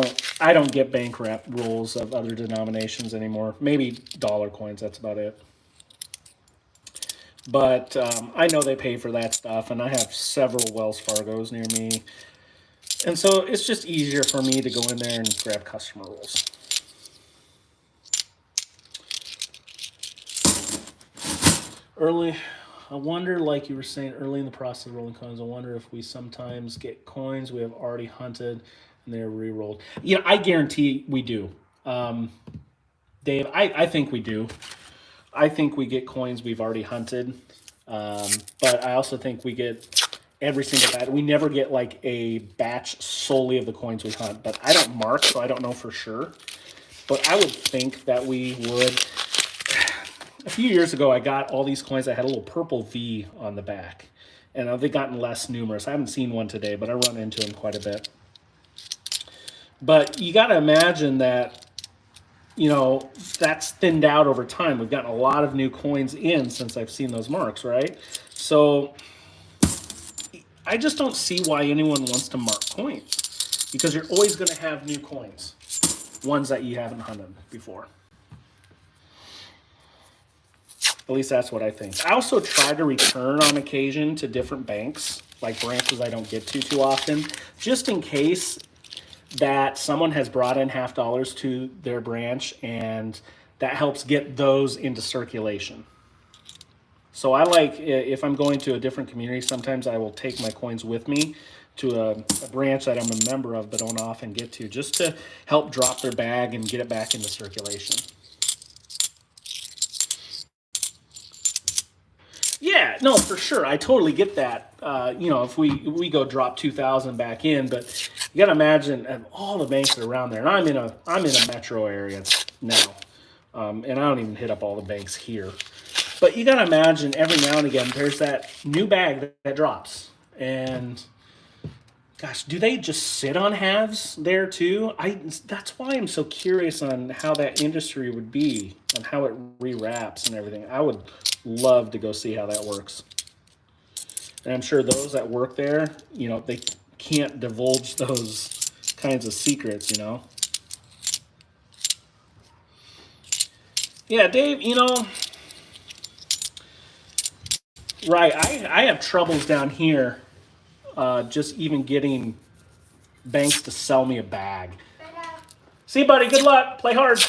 don't get bank rep rules of other denominations anymore. Maybe dollar coins, that's about it. But I know they pay for that stuff, and I have several Wells Fargos near me. And so it's just easier for me to go in there and grab customer rules. Early, I wonder, like you were saying, early in the process of rolling coins, I wonder if we sometimes get coins we have already hunted and they're re-rolled. I guarantee we do. Dave, I think we do. I think we get coins we've already hunted. But I also think we get every single batch. We never get like a batch solely of the coins we hunt. But I don't mark, so I don't know for sure. But I would think that we would. A few years ago, I got all these coins that had a little purple V on the back. And they've gotten less numerous. I haven't seen one today, but I run into them quite a bit. But you got to imagine that, that's thinned out over time. We've gotten a lot of new coins in since I've seen those marks, right? So I just don't see why anyone wants to mark coins. Because you're always going to have new coins. Ones that you haven't hunted before. At least that's what I think. I also try to return on occasion to different banks, like branches I don't get to too often, just in case that someone has brought in $50 to their branch, and that helps get those into circulation. So I like, if I'm going to a different community, sometimes I will take my coins with me to a branch that I'm a member of but don't often get to, just to help drop their bag and get it back into circulation. Yeah, no, for sure. I totally get that. If we go drop 2,000 back in, but you got to imagine all the banks that are around there. And I'm in a metro area now, and I don't even hit up all the banks here. But you got to imagine every now and again there's that new bag that drops, and gosh, do they just sit on halves there too? That's why I'm so curious on how that industry would be and how it rewraps and everything. I would love to go see how that works. And I'm sure those that work there, they can't divulge those kinds of secrets, Yeah, Dave, right, I have troubles down here just even getting banks to sell me a bag. See, buddy, good luck. Play hard.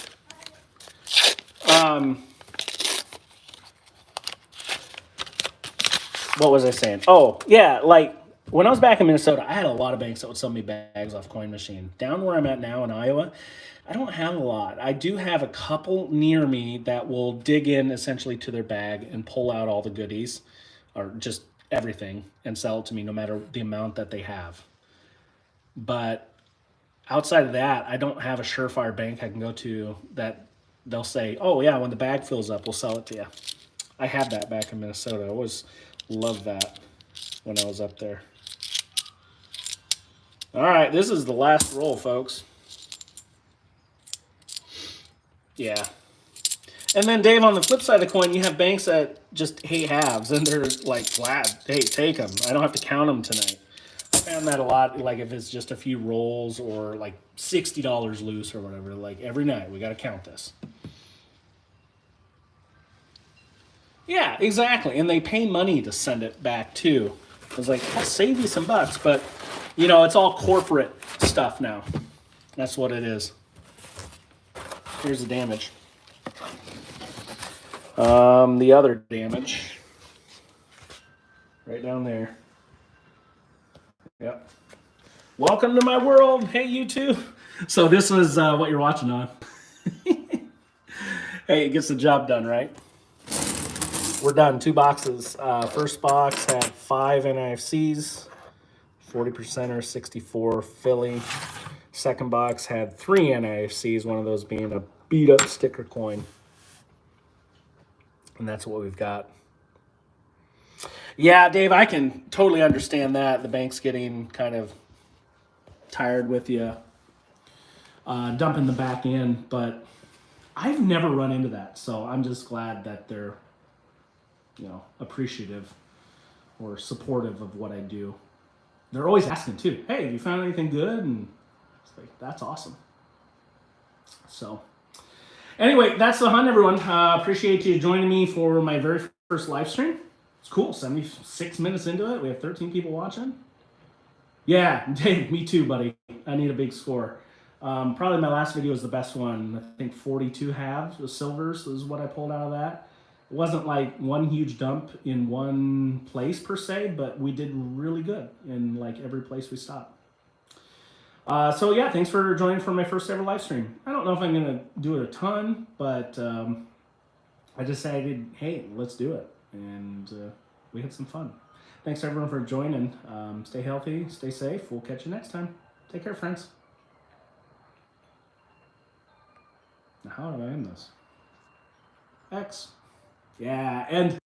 What was I saying? Oh, yeah, like when I was back in Minnesota, I had a lot of banks that would sell me bags off Coin Machine. Down where I'm at now in Iowa, I don't have a lot. I do have a couple near me that will dig in essentially to their bag and pull out all the goodies or just everything and sell it to me no matter the amount that they have. But outside of that, I don't have a surefire bank I can go to that they'll say, oh, yeah, when the bag fills up, we'll sell it to you. I had that back in Minnesota. I always loved that when I was up there. All right, this is the last roll, folks. Yeah. And then, Dave, on the flip side of the coin, you have banks that just hate halves, and they're like, glad, hey, take them. I don't have to count them tonight. I found that a lot, like if it's just a few rolls or like $60 loose or whatever, like every night, we got to count this. Yeah, exactly. And they pay money to send it back too. I was like, I'll save you some bucks, but you know, it's all corporate stuff now. That's what it is. Here's the damage. The other damage. Right down there. Yep. Welcome to my world. Hey, you too. So this was what you're watching on. Hey, it gets the job done, right? We're done. 2 boxes. First box had 5 NIFCs, 40% or 64 Philly. Second box had 3 NIFCs, one of those being a beat up sticker coin. And that's what we've got. Yeah, Dave, I can totally understand that. The bank's getting kind of tired with you dumping the back in, but I've never run into that. So I'm just glad that they're, you know, appreciative or supportive of what I do. They're always asking too, hey, have you found anything good? And it's like, that's awesome. So anyway, that's the hunt, everyone. Appreciate you joining me for my very first live stream. It's cool. 76 minutes into it. We have 13 people watching. Yeah, Dave, me too, buddy. I need a big score. Probably my last video was the best one. I think 42 halves with silvers is what I pulled out of that. It wasn't like one huge dump in one place per se, but we did really good in like every place we stopped. So yeah, thanks for joining for my first ever live stream. I don't know if I'm gonna do it a ton, but I decided, hey, let's do it, and we had some fun. Thanks everyone for joining. Stay healthy, stay safe. We'll catch you next time. Take care, friends. Now, how do I end this? X. Yeah, and